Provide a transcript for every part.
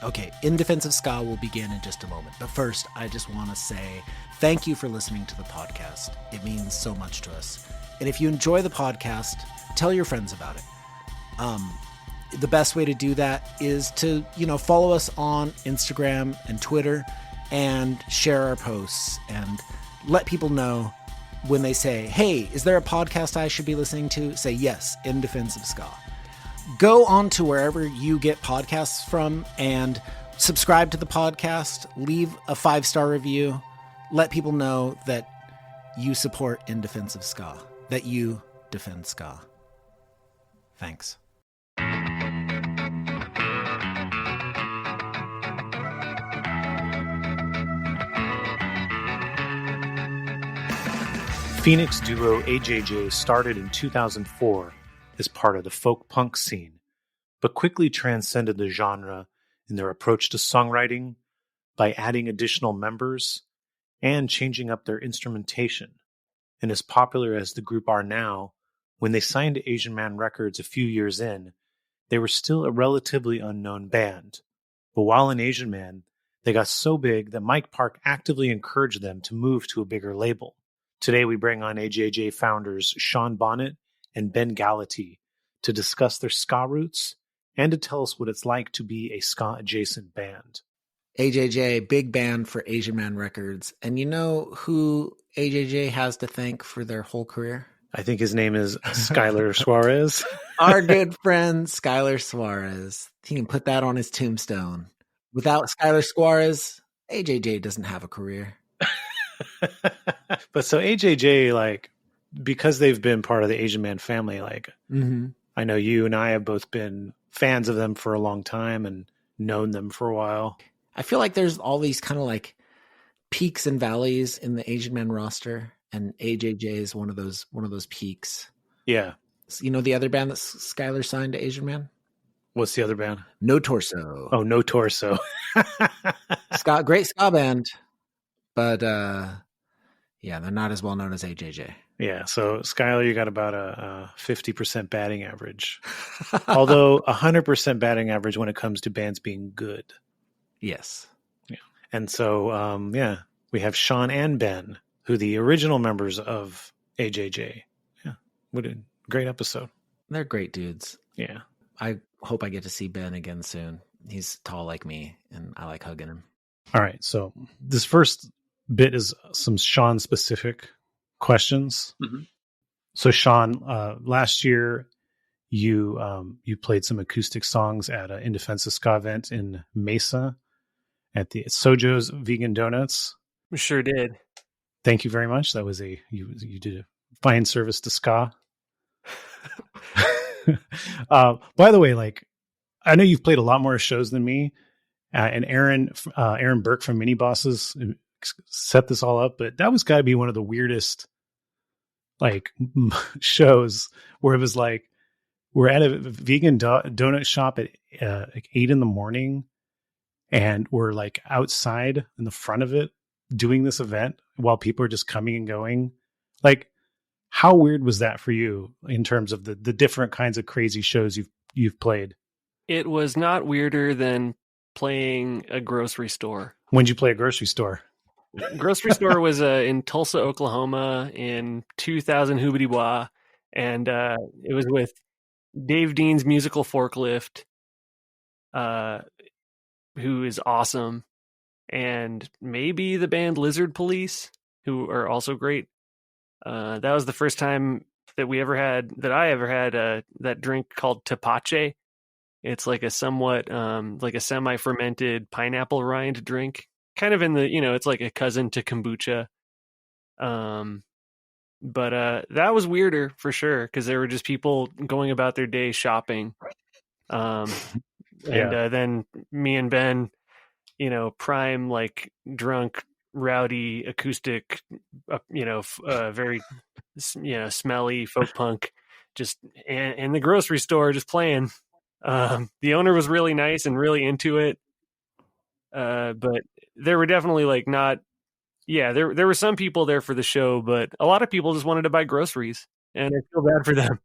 Okay, In Defense of Ska will begin in just a moment. But first, I just want to say thank you for listening to the podcast. It means so much to us. And if you enjoy the podcast, tell your friends about it. The best way to do that is to, follow us on Instagram and Twitter and share our posts and let people know when they say, hey, is there a podcast I should be listening to? Say yes, In Defense of Ska. Go on to wherever you get podcasts from and subscribe to the podcast. Leave a 5-star review. Let people know that you support In Defense of Ska, that you defend ska. Thanks. Phoenix duo AJJ started in 2004 as part of the folk punk scene, but quickly transcended the genre in their approach to songwriting by adding additional members and changing up their instrumentation. And as popular as the group are now, when they signed to Asian Man Records a few years in, they were still a relatively unknown band. But while in Asian Man, they got so big that Mike Park actively encouraged them to move to a bigger label. Today we bring on AJJ founders Sean Bonnette and Ben Gallaty to discuss their ska roots and to tell us what it's like to be a ska-adjacent band. AJJ, big band for Asian Man Records. And you know who AJJ has to thank for their whole career? I think his name is Skylar Suorez. Our good friend, Skylar Suorez. He can put that on his tombstone. Without Skylar Suorez, AJJ doesn't have a career. But so AJJ, because they've been part of the Asian Man family, I know you and I have both been fans of them for a long time and known them for a while. I feel like there's all these kind of peaks and valleys in the Asian Man roster, and AJJ is one of those peaks. Yeah. You know the other band that Skylar signed to Asian Man? What's the other band? No Torso. Oh, No Torso. Great ska band, but they're not as well known as AJJ. Yeah, so Skylar, you got about a 50% batting average. Although 100% batting average when it comes to bands being good. Yes. Yeah. And so, we have Sean and Ben, who the original members of AJJ. Yeah, what a great episode. They're great dudes. Yeah. I hope I get to see Ben again soon. He's tall like me, and I like hugging him. All right, so this first bit is some Sean-specific questions. Mm-hmm. So Sean, last year you played some acoustic songs at an In Defense of Ska event in Mesa at the Sojo's Vegan Donuts. We sure did. Thank you very much. That was you did a fine service to ska. By the way, I know you've played a lot more shows than me, and Aaron Burke from Mini Bosses set this all up, but that was got to be one of the weirdest shows where it was we're at a vegan donut shop at 8 a.m. and we're outside in the front of it doing this event while people are just coming and going. How weird was that for you in terms of the different kinds of crazy shows you've played? It was not weirder than playing a grocery store. When'd you play a grocery store? Grocery store was in Tulsa, Oklahoma in 2000 hoobity wah, and it was with Dave Dean's Musical Forklift, who is awesome, and maybe the band Lizard Police, who are also great. That was the first time that I ever had that drink called tepache. It's a somewhat a semi-fermented pineapple rind drink. Kind of in the, it's like a cousin to kombucha. But that was weirder for sure, because there were just people going about their day shopping. Then me and Ben, prime, drunk, rowdy, acoustic, very, smelly folk punk, just in the grocery store, just playing. The owner was really nice and really into it. But there were definitely there were some people there for the show, but a lot of people just wanted to buy groceries, and I feel bad for them.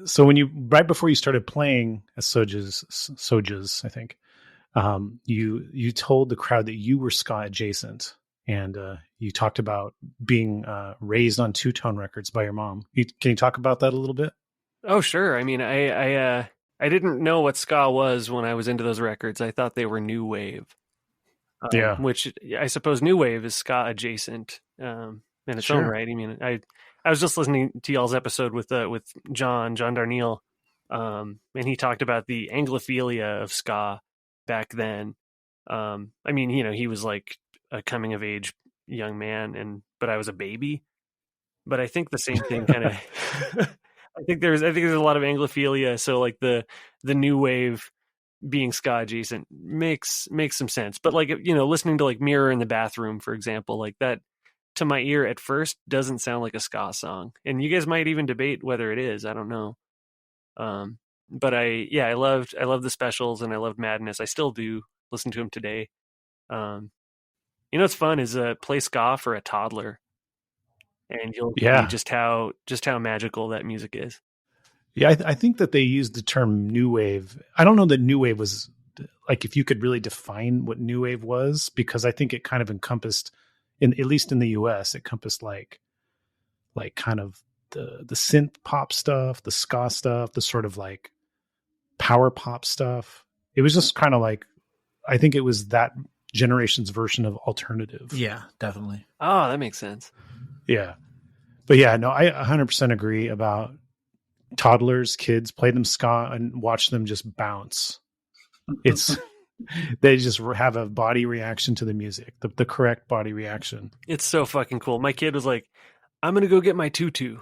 So right before you started playing at Sojo's, I think, you told the crowd that you were ska adjacent, and you talked about being raised on two-tone records by your mom. Can you talk about that a little bit? Oh, sure. I mean, I didn't know what ska was when I was into those records. I thought they were new wave. Yeah. Which I suppose new wave is ska adjacent in its own right. I mean, I was just listening to y'all's episode with John Darnielle, and he talked about the Anglophilia of ska back then. I mean, he was like a coming of age young man, but I was a baby. But I think the same thing kind of. I think there's a lot of Anglophilia. So like the new wave being ska adjacent makes some sense. But like, listening to like Mirror in the Bathroom, for example, like that to my ear at first doesn't sound like a ska song. And you guys might even debate whether it is, I don't know. But I loved the specials, and I loved Madness. I still do listen to them today. What's fun is play ska for a toddler, and you'll see just how magical that music is. Yeah, I think that they used the term new wave. I don't know that new wave was like, if you could really define what new wave was, because I think it kind of encompassed, at least in the US, it encompassed like kind of the synth pop stuff, the ska stuff, the sort of like power pop stuff. It was just kind of like, I think it was that generation's version of alternative. Yeah, definitely. Oh, that makes sense. Yeah. But yeah, no, I 100% agree about toddlers, kids, play them ska and watch them just bounce. They just have a body reaction to the music, the correct body reaction. It's so fucking cool. My kid was like, I'm going to go get my tutu.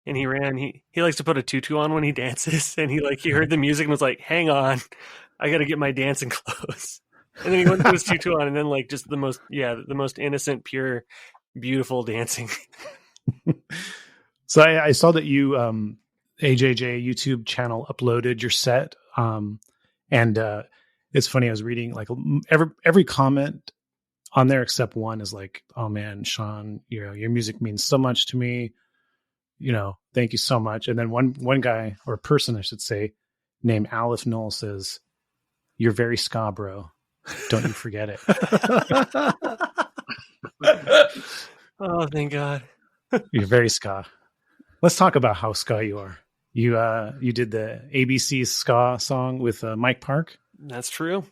And he ran, he likes to put a tutu on when he dances. And he heard the music and was like, hang on, I got to get my dancing clothes. And then he went to put his tutu on, and then like just the most innocent, pure, beautiful dancing. So I saw that you, AJJ YouTube channel uploaded your set. And it's funny, I was reading like every comment on there except one is like, oh man, Sean, your music means so much to me. Thank you so much. And then one guy, or person, I should say, named Aleph Knoll says, you're very ska, bro. Don't you forget it. Oh, thank God. You're very ska. Let's talk about how ska you are. You did the ABC ska song with Mike Park. That's true.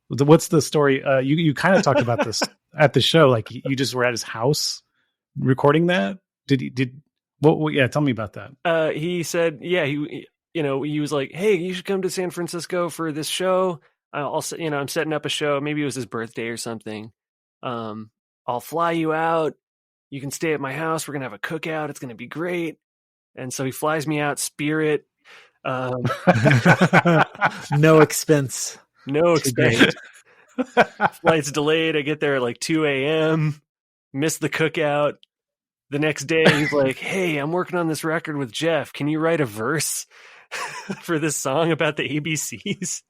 What's the story? You kind of talked about this at the show. Like you just were at his house recording that. Yeah, tell me about that. He said, yeah, he was like, hey, you should come to San Francisco for this show. I'm setting up a show. Maybe it was his birthday or something. I'll fly you out. You can stay at my house. We're going to have a cookout. It's going to be great. And so he flies me out, Spirit. No expense. No expense. Flight's delayed. I get there at like 2 a.m. Miss the cookout. The next day, he's like, hey, I'm working on this record with Jeff. Can you write a verse for this song about the ABCs?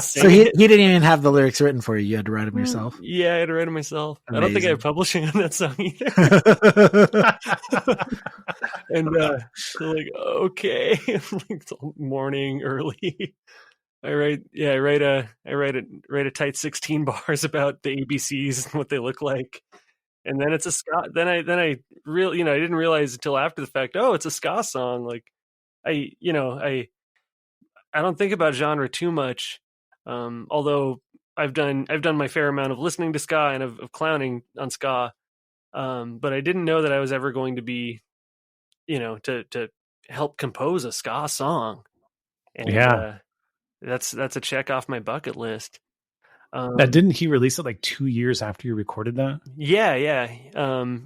So he didn't even have the lyrics written for you. You had to write them yourself? Yeah, I had to write them myself. Amazing. I don't think I have publishing on that song either. And they're like, okay. Like morning early. I write a tight 16 bars about the ABCs and what they look like. And then it's a ska. Then I didn't realize until after the fact, oh, it's a ska song. Like I don't think about genre too much, although I've done my fair amount of listening to ska and of clowning on ska, but I didn't know that I was ever going to be, to help compose a ska song. And that's a check off my bucket list. Didn't he release it like 2 years after you recorded that? Yeah.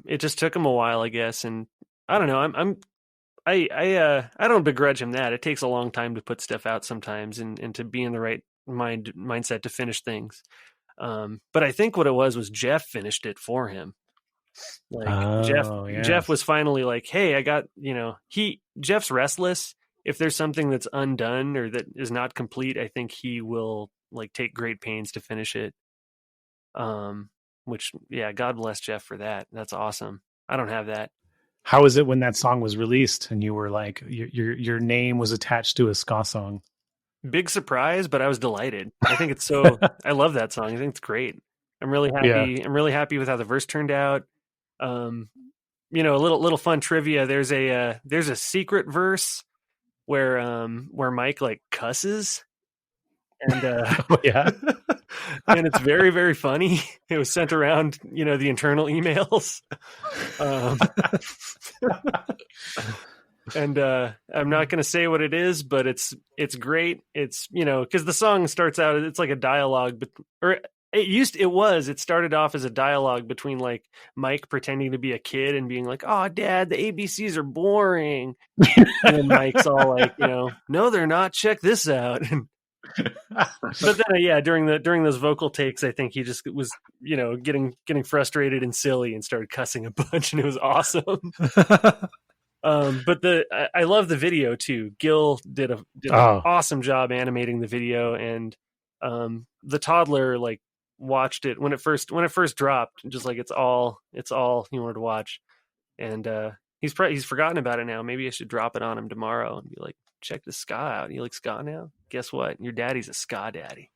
It just took him a while, I guess, and I don't know. I don't begrudge him that. It takes a long time to put stuff out sometimes, and to be in the right mindset to finish things. But I think what it was Jeff finished it for him. Like Jeff was finally like, hey, I got, Jeff's restless. If there's something that's undone or that is not complete, I think he will like take great pains to finish it. Which, yeah, God bless Jeff for that. That's awesome. I don't have that. How was it when that song was released and you were like, your name was attached to a ska song? big surprise, but I was delighted. I think it's so. I love that song. I think it's great. I'm really happy. Yeah. I'm really happy with how the verse turned out. You know, a little fun trivia. There's a secret verse where Mike like cusses, and Oh, yeah. and it's very, very funny. It was sent around, you know, the internal emails. And I'm not going to say what it is, but it's great. It's, you know, because the song starts out, it's like a dialogue, it started off as a dialogue between like Mike pretending to be a kid and being like, "Oh, Dad, the ABCs are boring," and then Mike's all like, you know, "No, they're not. Check this out." But then, during those vocal takes, I think he just was, you know, getting frustrated and silly and started cussing a bunch, and it was awesome. But I love the video too. Gil did an awesome job animating the video, and the toddler like watched it when it first dropped, just like it's all he wanted to watch, and he's forgotten about it now. Maybe I should drop it on him tomorrow and be like, check the ska out. You like ska now? Guess what? Your daddy's a ska daddy.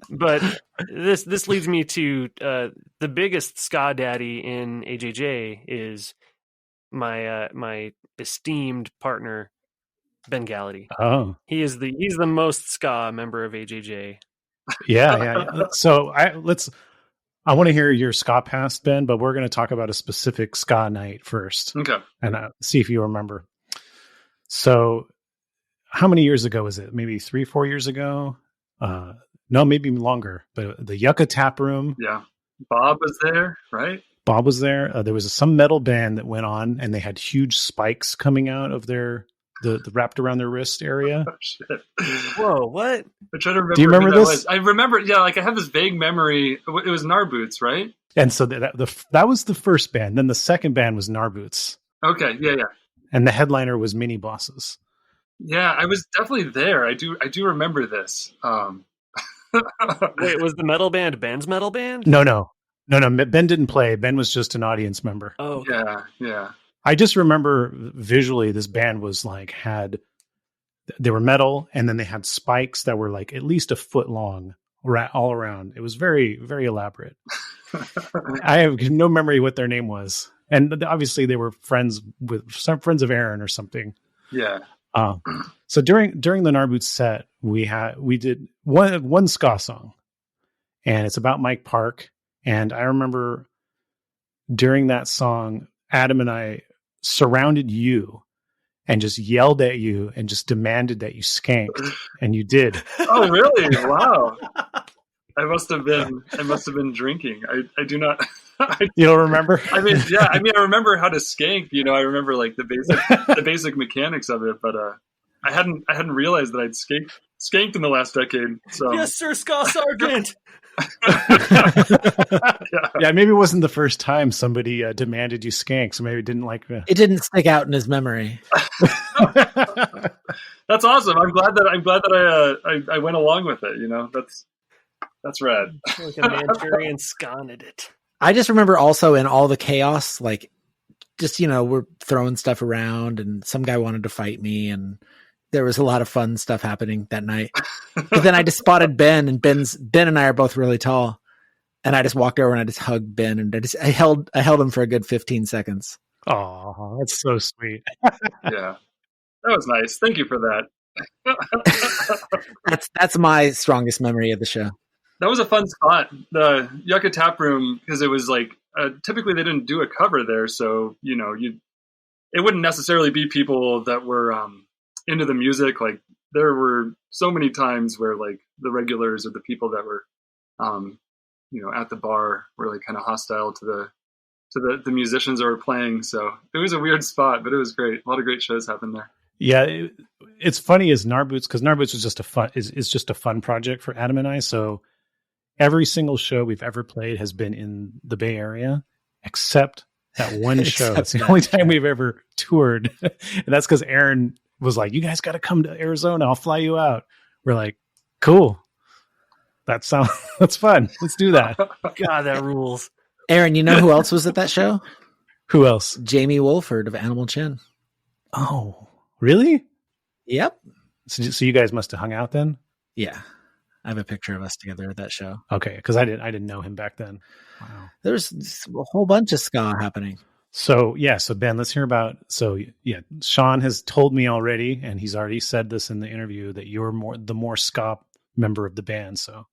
But this leads me to the biggest ska daddy in AJJ is my esteemed partner Ben Gallaty. Oh, he's the most ska member of AJJ. Yeah. So I want to hear your ska past, Ben, but we're going to talk about a specific ska night first. Okay. And see if you remember. So how many years ago was it? Maybe 3-4 years ago? No, maybe longer. But the Yucca Tap Room. Yeah. Bob was there, right? Bob was there. There was some metal band that went on, and they had huge spikes coming out of the wrapped around their wrist area. Oh, shit. Whoa, what? I'm trying to remember. Do you remember this? I remember, yeah, like I have this vague memory. It was Narboots, right? And so that was the first band. Then the second band was Narboots. Okay, yeah. And the headliner was Mini Bosses. Yeah, I was definitely there. I do remember this. Wait, was the metal band Ben's metal band? No. Ben didn't play. Ben was just an audience member. Oh, okay. Yeah. I just remember visually this band was like they were metal, and then they had spikes that were like at least a foot long all around. It was very, very elaborate. I have no memory what their name was. And obviously they were friends of Aaron or something. Yeah. So during the Narboots set, we did one ska song, and it's about Mike Park. And I remember during that song, Adam and I surrounded you and just yelled at you and just demanded that you skanked, and you did. Oh, really? Wow. I must have been drinking. I do not. You don't remember? I mean, yeah. I remember how to skank. You know, I remember like the basic mechanics of it, but I hadn't realized that I'd skanked in the last decade. So yes, sir, Ska Sergeant. Yeah, maybe it wasn't the first time somebody demanded you skank, so maybe it didn't like it didn't stick out in his memory. That's awesome. I'm glad that I went along with it. You know, that's rad. Like a Manchurian sconed it. I just remember also in all the chaos, like just, you know, we're throwing stuff around and some guy wanted to fight me, and there was a lot of fun stuff happening that night. But then I just spotted Ben, and Ben and I are both really tall. And I just walked over and I just hugged Ben, and I held him for a good 15 seconds. Oh, that's so sweet. Yeah. That was nice. Thank you for that. That's my strongest memory of the show. That was a fun spot, the Yucca Tap Room, because it was like typically they didn't do a cover there, so you know it wouldn't necessarily be people that were into the music. Like there were so many times where like the regulars or the people that were at the bar were like kind of hostile to the musicians that were playing. So it was a weird spot, but it was great. A lot of great shows happened there. Yeah, it's funny as Narboots, because Narboots was just a fun project for Adam and I. So every single show we've ever played has been in the Bay Area, except that one show. It's the only time we've ever toured. And that's because Aaron was like, you guys got to come to Arizona. I'll fly you out. We're like, cool. That's fun. Let's do that. God, that rules. Aaron, you know who else was at that show? Who else? Jamie Wolford of Animal Chin. Oh, really? Yep. So you guys must have hung out then? Yeah. I have a picture of us together at that show. Okay, because I didn't know him back then. Wow. There's a whole bunch of ska happening. So Ben, let's hear about. So yeah, Sean has told me already, and he's already said this in the interview that you're the more ska member of the band. So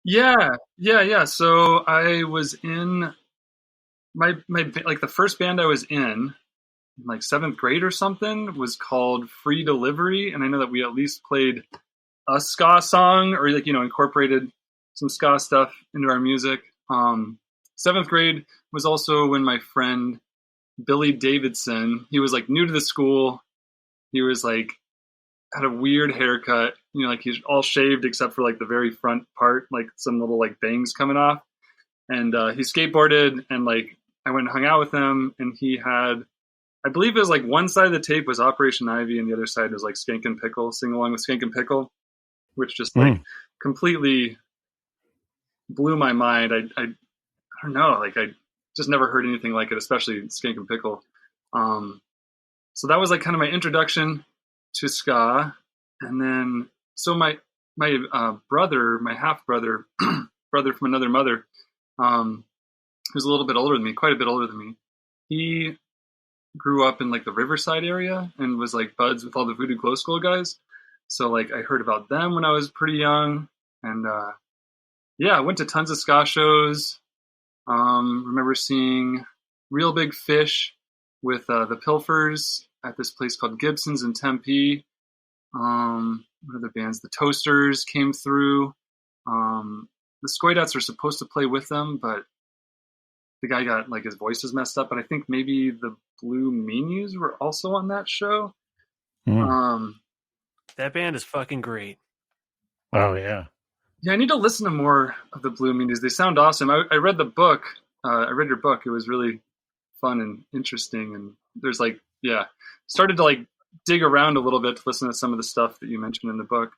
Yeah. So I was in my like the first band I was in like 7th grade or something was called Free Delivery, and I know that we at least played a ska song or like incorporated some ska stuff into our music. 7th grade was also when my friend Billy Davidson, he was like new to the school. He was like had a weird haircut, like he's all shaved except for like the very front part, like some little like bangs coming off. And he skateboarded, and like I went and hung out with him, and he had, I believe it was like one side of the tape was Operation Ivy and the other side was like Skank and Pickle, Sing Along with Skank and Pickle, which just like completely blew my mind. I don't know, like I just never heard anything like it, especially Skank and Pickle. So that was like kind of my introduction to ska. And then, so my brother, my half brother, brother from another mother, who's a little bit older than me, quite a bit older than me, he grew up in like the Riverside area and was like buds with all the Voodoo Glow Skull guys. So like I heard about them when I was pretty young, and I went to tons of ska shows. Remember seeing Real Big Fish with the Pilfers at this place called Gibson's in Tempe. What other bands? The Toasters came through. The Skoidats were supposed to play with them, but the guy got like his voice was messed up. But I think maybe the Blue Meanies were also on that show. That band is fucking great. Oh yeah. Yeah, I need to listen to more of the Blue Meanies. They sound awesome. I read the book. I read your book. It was really fun and interesting. And there's like, started to like dig around a little bit to listen to some of the stuff that you mentioned in the book.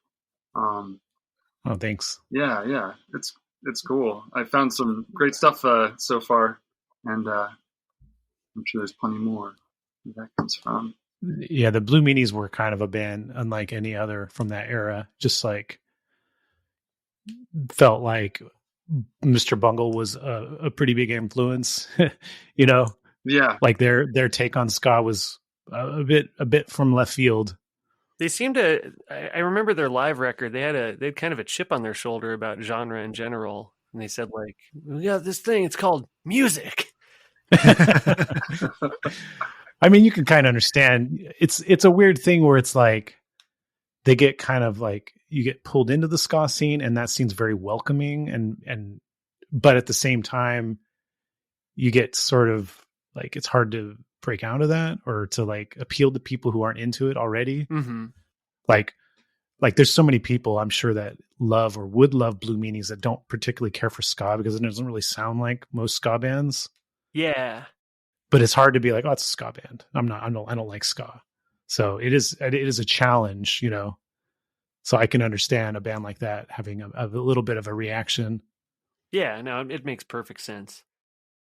Oh, thanks. Yeah. It's cool. I found some great stuff so far, and I'm sure there's plenty more where that comes from. Yeah, the Blue Meanies were kind of a band unlike any other from that era. Just like felt like Mr. Bungle was a pretty big influence, Yeah. Like their take on ska was a bit from left field. They seem to. I remember their live record. They had kind of a chip on their shoulder about genre in general, and they said like, "We got this thing. It's called music." I mean, you can kind of understand. It's a weird thing where it's like they get kind of like you get pulled into the ska scene, and that scene's very welcoming, and but at the same time, you get sort of like it's hard to break out of that or to like appeal to people who aren't into it already. Mm-hmm. Like there's so many people I'm sure that love or would love Blue Meanies that don't particularly care for ska because it doesn't really sound like most ska bands. Yeah. But it's hard to be like, oh, it's a ska band. I don't like ska. So it is a challenge, so I can understand a band like that having a little bit of a reaction. Yeah, no, it makes perfect sense.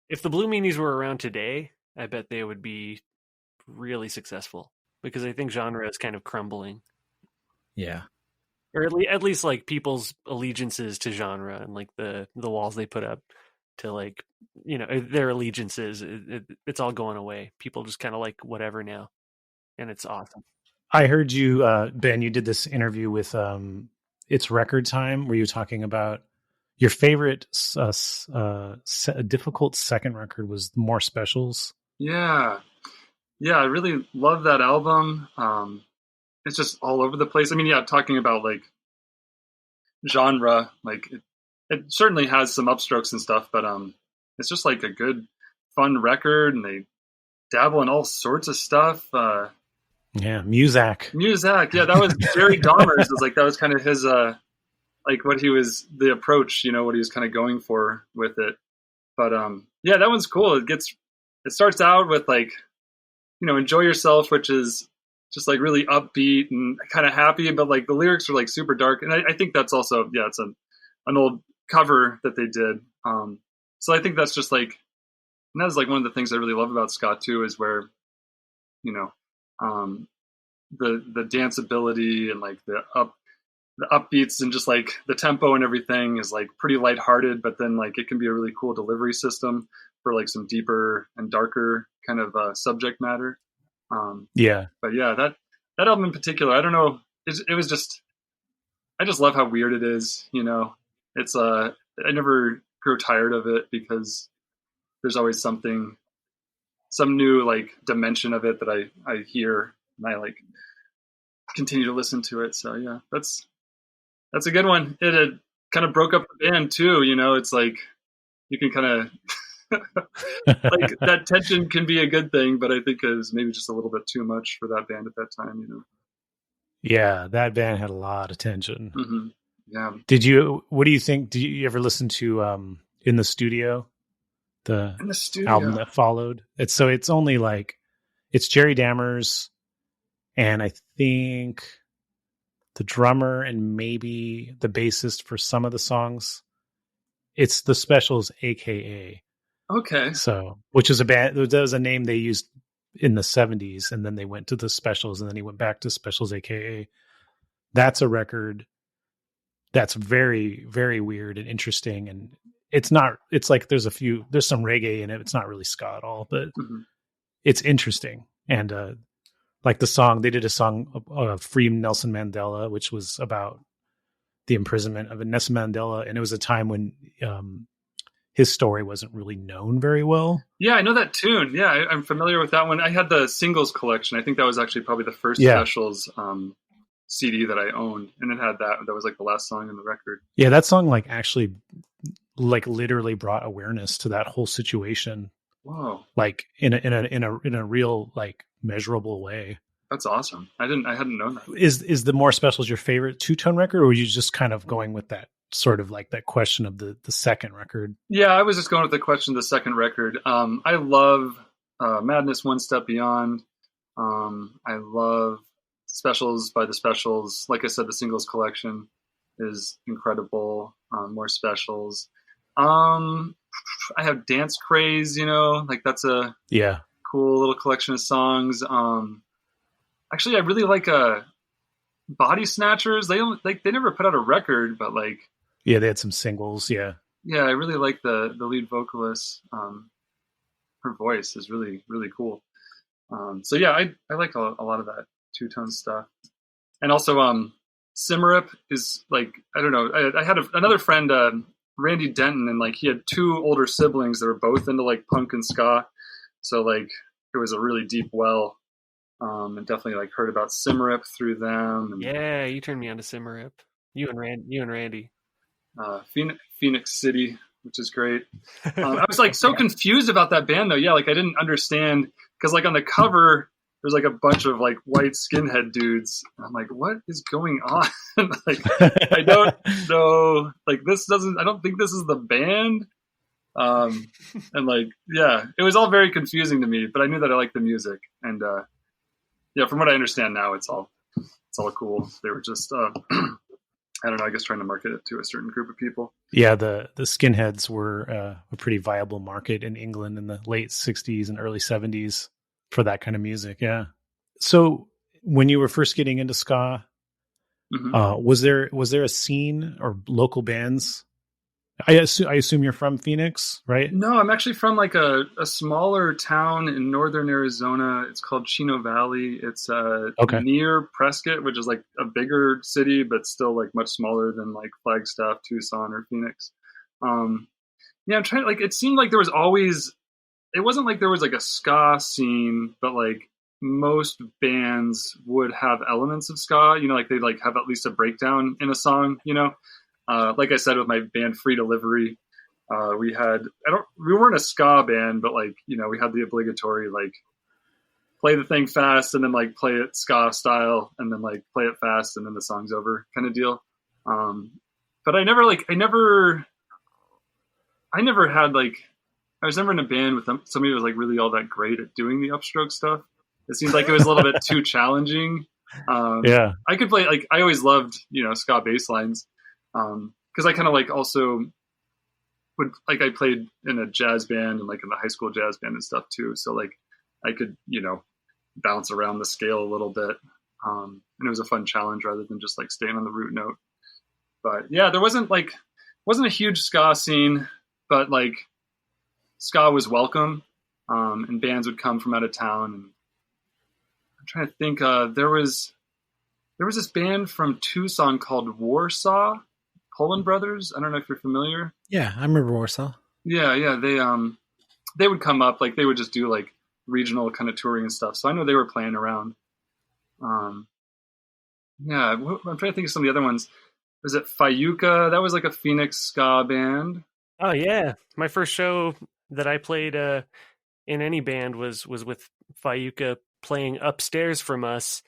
If the Blue Meanies were around today, I bet they would be really successful because I think genre is kind of crumbling. Yeah. Or at least like people's allegiances to genre and like the walls they put up to like, their allegiances, it's all going away. People just kind of like whatever now. And it's awesome. I heard you, Ben, you did this interview with It's Record Time where you were talking about your favorite difficult second record was More Specials. Yeah, I really love that album. It's just all over the place. I mean, talking about like genre, like it certainly has some upstrokes and stuff, but it's just like a good, fun record, and they dabble in all sorts of stuff. Yeah, Muzak. Yeah, that was Jerry Dahmer's. That was kind of his like what he was, the approach, what he was kind of going for with it. But that one's cool. It starts out with like, Enjoy Yourself, which is just like really upbeat and kind of happy, but like the lyrics are like super dark. And I think that's also, it's an old cover that they did. So I think that's just like, and that's like one of the things I really love about ska too, is where, the danceability and like the upbeats and just like the tempo and everything is like pretty lighthearted, but then like it can be a really cool delivery system for like some deeper and darker kind of subject matter. But yeah, that album in particular, I don't know, it was just, I just love how weird it is. You know, it's I never grow tired of it because there's always some new like dimension of it that I hear and I like continue to listen to it. So yeah, that's a good one. It had kind of broke up the band too. You know, it's like you can kind of like that tension can be a good thing, but I think it was maybe just a little bit too much for that band at that time. You know. Yeah, that band had a lot of tension. Mm-hmm. Yeah. What do you think? Did you ever listen to In the Studio? The album that followed. It's only like, it's Jerry Dammers and I think the drummer and maybe the bassist for some of the songs. It's the Specials, AKA. Okay. So, which is a band, that was a name they used in the 70s, and then they went to the Specials, and then he went back to Specials, AKA. That's a record that's very, very weird and interesting, and it's like there's some reggae in it. It's not really ska at all, but it's interesting. And like the song, they did a song Free Nelson Mandela, which was about the imprisonment of Nelson Mandela, and it was a time when his story wasn't really known very well. Yeah, I know that tune. Yeah, I'm familiar with that one. I had the singles collection. I think that was actually probably the first Specials CD that I owned, and it had that. That was like the last song in the record. Yeah, that song like actually like literally brought awareness to that whole situation. Whoa! Like in a real like measurable way. That's awesome. I hadn't known that. Is the More Specials your favorite two-tone record, or were you just kind of going with that sort of like that question of the second record? Yeah, I was just going with the question of the second record. I love Madness One Step Beyond. I love Specials by the Specials. Like I said, the singles collection is incredible. More Specials. I have Dance Craze, you know, like that's a cool little collection of songs. Actually, I really like Body Snatchers. They never put out a record, but like they had some singles. Yeah, I really like the lead vocalist. Her voice is really, really cool. So yeah, I like a lot of that two-tone stuff. And also Symarip is like, I don't know, I had another friend, Randy Denton, and like he had two older siblings that were both into like punk and ska, so like it was a really deep well. And definitely like heard about Symarip through them. And, yeah, you turned me on to Symarip. You and Randy. Phoenix City, which is great. I was like so confused about that band though. Yeah, like I didn't understand because like on the cover there's like a bunch of like white skinhead dudes. And I'm like, what is going on? Like I don't know. Like I don't think this is the band. And like yeah, it was all very confusing to me. But I knew that I liked the music and. Yeah, from what I understand now, it's all cool. They were just, I don't know, I guess trying to market it to a certain group of people. Yeah, the skinheads were a pretty viable market in England in the late 60s and early 70s for that kind of music, yeah. So when you were first getting into ska, was there a scene or local bands? I assume you're from Phoenix, right? No, I'm actually from like a smaller town in northern Arizona. It's called Chino Valley. It's near Prescott, which is like a bigger city, but still like much smaller than like Flagstaff, Tucson, or Phoenix. Yeah, I'm trying. Like, it seemed like there was always. It wasn't like there was like a ska scene, but like most bands would have elements of ska. You know, like they'd like have at least a breakdown in a song. You know. Like I said, with my band Free Delivery, we weren't a ska band, but like, you know, we had the obligatory, like play the thing fast and then like play it ska style and then like play it fast and then the song's over kind of deal. But I never had like, I was never in a band with somebody who was like really all that great at doing the upstroke stuff. It seemed like it was a little bit too challenging. I could play, like, I always loved, you know, ska bass lines. Because I kind of like also would like I played in a jazz band and like in the high school jazz band and stuff too. So like I could, you know, bounce around the scale a little bit. And it was a fun challenge rather than just like staying on the root note. But yeah, there wasn't a huge ska scene, but like ska was welcome, and bands would come from out of town. And I'm trying to think. There was this band from Tucson called Warsaw, Poland Brothers. I don't know if you're familiar. Yeah, I remember Warsaw. Yeah. They would come up, like they would just do like regional kind of touring and stuff. So I know they were playing around. I'm trying to think of some of the other ones. Was it Fayuca? That was like a Phoenix ska band. Oh yeah, my first show that I played in any band was with Fayuca playing upstairs from us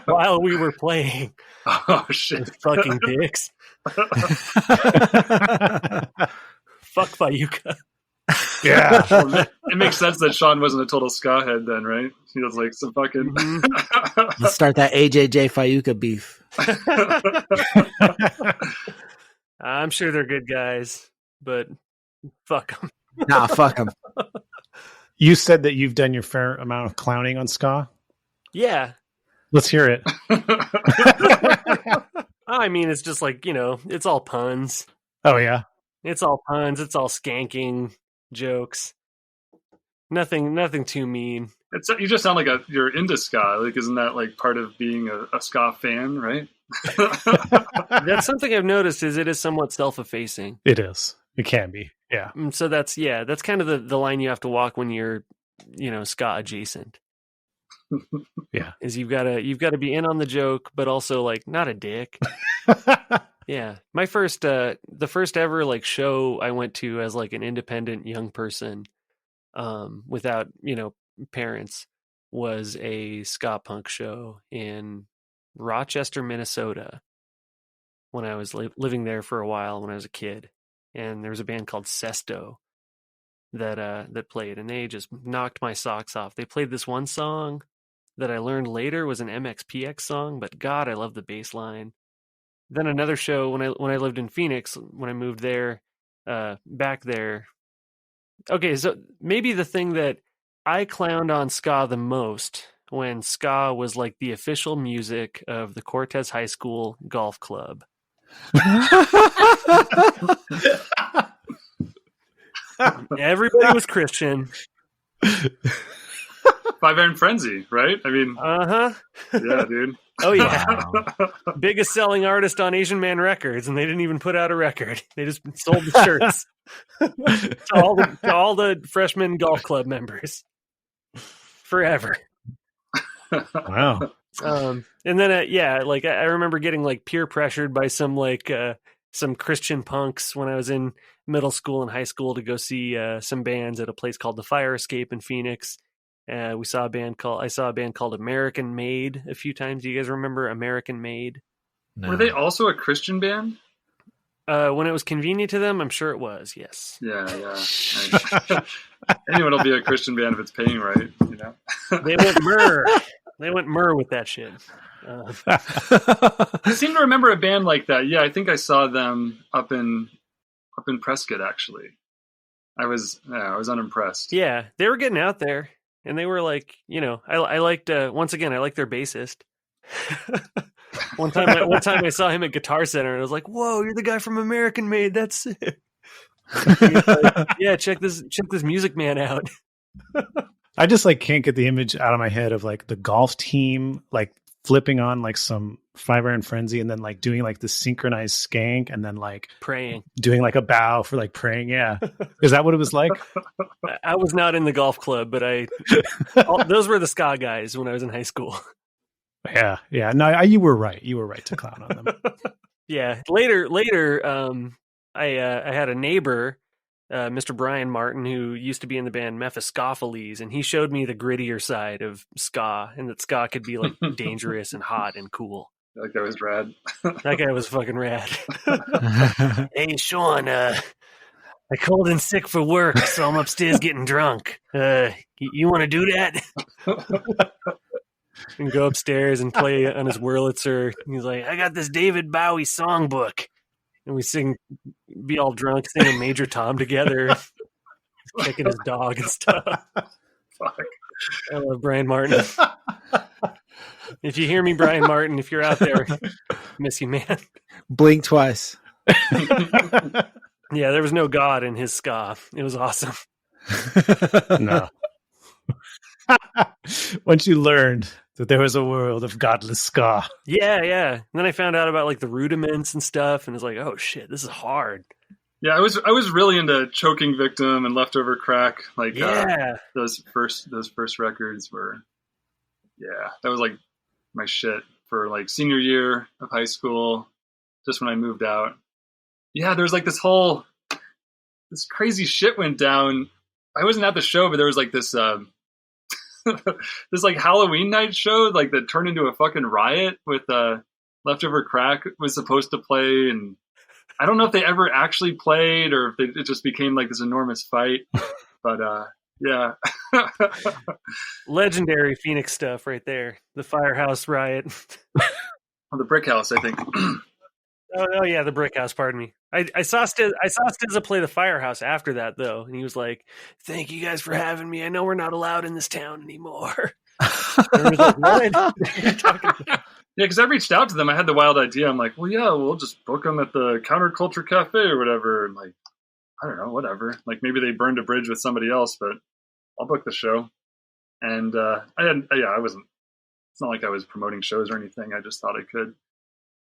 while we were playing. Oh shit! Those fucking dicks. Fuck Fayuca. Yeah. Well, it makes sense that Sean wasn't a total ska head then, right? He was like some fucking. Let's start that AJJ Fayuca beef. I'm sure they're good guys, but fuck them. Nah, fuck them. You said that you've done your fair amount of clowning on ska. Yeah. Let's hear it. I mean, it's just like, it's all puns. Oh, yeah. It's all puns. It's all skanking jokes. Nothing too mean. You just sound like you're into ska. Like, isn't that like part of being a ska fan, right? That's something I've noticed is it is somewhat self-effacing. It is. It can be. Yeah. So that's kind of the line you have to walk when you're, ska adjacent. Yeah. Is you've got to be in on the joke, but also like not a dick. Yeah. My the first ever like show I went to as like an independent young person, without, parents, was a ska punk show in Rochester, Minnesota, when I was living there for a while when I was a kid. And there was a band called Sesto that played, and they just knocked my socks off. They played this one song that I learned later was an MXPX song, but God, I love the bass line. Then another show when I lived in Phoenix, when I moved there, back there. Okay, so maybe the thing that I clowned on ska the most when ska was like the official music of the Cortez High School golf club. Everybody was Christian. Five Iron Frenzy, right? I mean, yeah, dude. Oh yeah, biggest selling artist on Asian Man Records, and they didn't even put out a record. They just sold the shirts to all the freshman golf club members forever. Wow. And then like I remember getting like peer pressured by some Christian punks when I was in middle school and high school to go see some bands at a place called the Fire Escape in Phoenix. I saw a band called American Made a few times. Do you guys remember American Made? No. Were they also a Christian band? When it was convenient to them, I'm sure it was. Yes. Yeah. Anyone will be a Christian band if it's paying right. They went myrrh. They went myrrh with that shit. I seem to remember a band like that. Yeah, I think I saw them up in Prescott. Actually, I was unimpressed. Yeah, they were getting out there, and they were like, I liked. Once again, I liked their bassist. One time I saw him at Guitar Center, and I was like, "Whoa, you're the guy from American Made. That's sick." Like, yeah, check this music man out. I just like can't get the image out of my head of like the golf team like flipping on like some Five Iron Frenzy and then like doing like the synchronized skank and then like praying, doing like a bow for like praying. Yeah. Is that what it was like? I was not in the golf club, but those were the ska guys when I was in high school. Yeah. Yeah. No, you were right. You were right to clown on them. Yeah. Later, I had a neighbor, Mr. Brian Martin, who used to be in the band Mephistopheles, and he showed me the grittier side of ska, and that ska could be like dangerous and hot and cool. That guy was rad. That guy was fucking rad. Hey, Sean, I called in sick for work, so I'm upstairs getting drunk. You want to do that? And go upstairs and play on his Wurlitzer. He's like, I got this David Bowie songbook. And we be all drunk, singing Major Tom together, kicking his dog and stuff. Fuck. I love Brian Martin. If you hear me, Brian Martin, if you're out there, miss you, man. Blink twice. Yeah, there was no God in his ska. It was awesome. No. Once you learned that there was a world of godless ska. Yeah. And then I found out about like the rudiments and stuff, and it's like, oh shit, this is hard. Yeah, I was really into Choking Victim and Leftover Crack. Like, those first records were, that was like my shit for like senior year of high school, just when I moved out. Yeah, there was like this crazy shit went down. I wasn't at the show, but there was like this this like Halloween night show like that turned into a fucking riot with Leftover Crack was supposed to play, and I don't know if they ever actually played or if it just became like this enormous fight. But yeah. Legendary Phoenix stuff right there. The Firehouse riot. On the Brick House, I think. Oh yeah, the Brick House. Pardon me. I saw SZA play the Firehouse after that though, and he was like, "Thank you guys for having me. I know we're not allowed in this town anymore." I was like, "What are you talking about?" Yeah, because I reached out to them. I had the wild idea. I'm like, well, yeah, we'll just book them at the Counterculture Cafe or whatever. And like, I don't know, whatever. Like maybe they burned a bridge with somebody else, but I'll book the show. And I wasn't. It's not like I was promoting shows or anything. I just thought I could.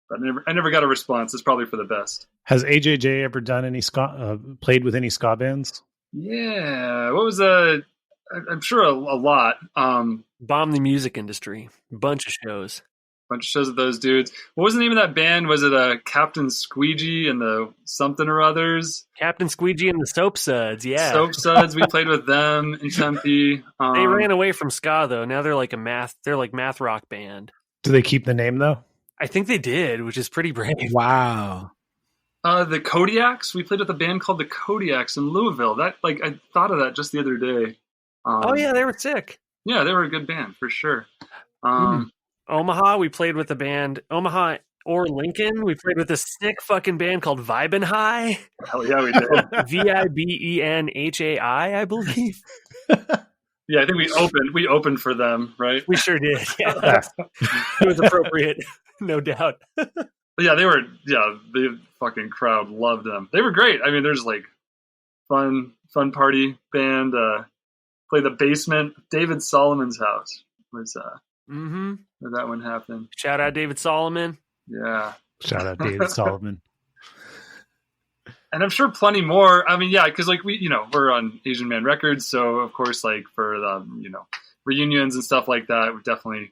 But I never got a response. It's probably for the best. Has AJJ ever done any ska, played with any ska bands? Yeah. What was I'm sure a lot. Bomb the music industry. Bunch of shows. Bunch of shows with those dudes. What was the name of that band? Was it Captain Squeegee and the something or others? Captain Squeegee and the Soap Suds, yeah. Soap Suds. We played with them in Tempe. They ran away from ska though. Now they're like math rock band. Do they keep the name though? I think they did, which is pretty brave. Wow. The Kodiaks. We played with a band called the Kodiaks in Louisville. That I thought of that just the other day. Oh yeah, they were sick. Yeah, they were a good band for sure. Omaha, we played with a band. Omaha or Lincoln, we played with this sick fucking band called Vibin' High. Hell yeah, we did. Vibenhai, I believe. Yeah, I think we opened for them, right? We sure did. Yeah. It was appropriate, no doubt. Yeah, the fucking crowd loved them. They were great. I mean, there's like fun party band. Play the basement. David Solomon's house was where that one happened. Shout out David Solomon. Yeah. Shout out David Solomon. And I'm sure plenty more. I mean, yeah, because like we're on Asian Man Records, so of course, like for the reunions and stuff like that, we definitely.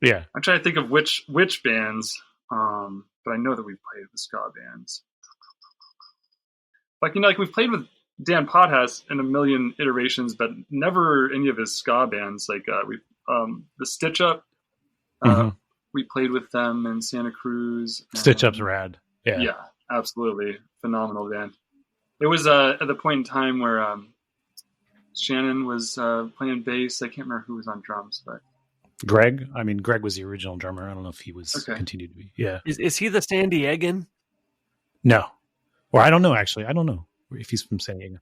Yeah. I'm trying to think of which bands, but I know that we've played with ska bands. Like we've played with Dan Potthast in a million iterations, but never any of his ska bands. Like the Stitch Up, we played with them in Santa Cruz. Stitch Up's rad. Yeah, absolutely phenomenal band. It was at the point in time where Shannon was playing bass. I can't remember who was on drums, but Greg. I mean, Greg was the original drummer. I don't know if he was continued to be. Yeah. Is he the San Diegan? No, or I don't know. Actually, I don't know if he's from San Diego.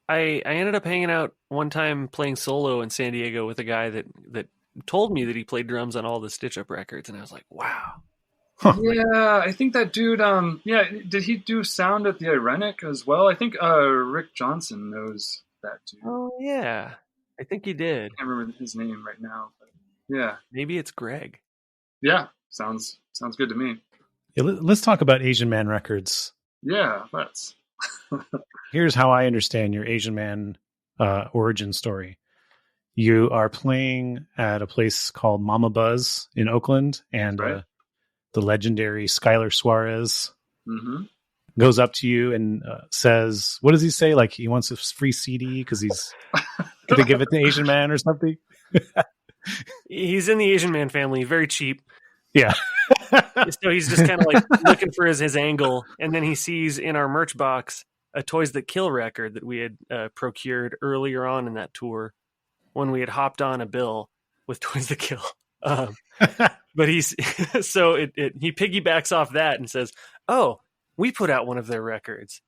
I ended up hanging out one time playing solo in San Diego with a guy that told me that he played drums on all the Stitch Up records, and I was like, wow. Huh. Yeah, I think that dude. Did he do sound at the Irenic as well? I think Rick Johnson knows that dude. Oh yeah, I think he did. I can't remember his name right now, but yeah, maybe it's Greg. Yeah, sounds good to me. Yeah, let's talk about Asian Man Records. Yeah, let's. Here's how I understand your Asian Man origin story. You are playing at a place called Mama Buzz in Oakland, and right. The legendary Skylar Suorez goes up to you and says, what does he say? Like he wants a free CD because he's going to give it to Asian Man or something? He's in the Asian Man family, very cheap. Yeah. So he's just kind of like looking for his angle. And then he sees in our merch box a Toys That Kill record that we had procured earlier on in that tour when we had hopped on a bill with Toys That Kill. But he piggybacks off that and says, "Oh, we put out one of their records,"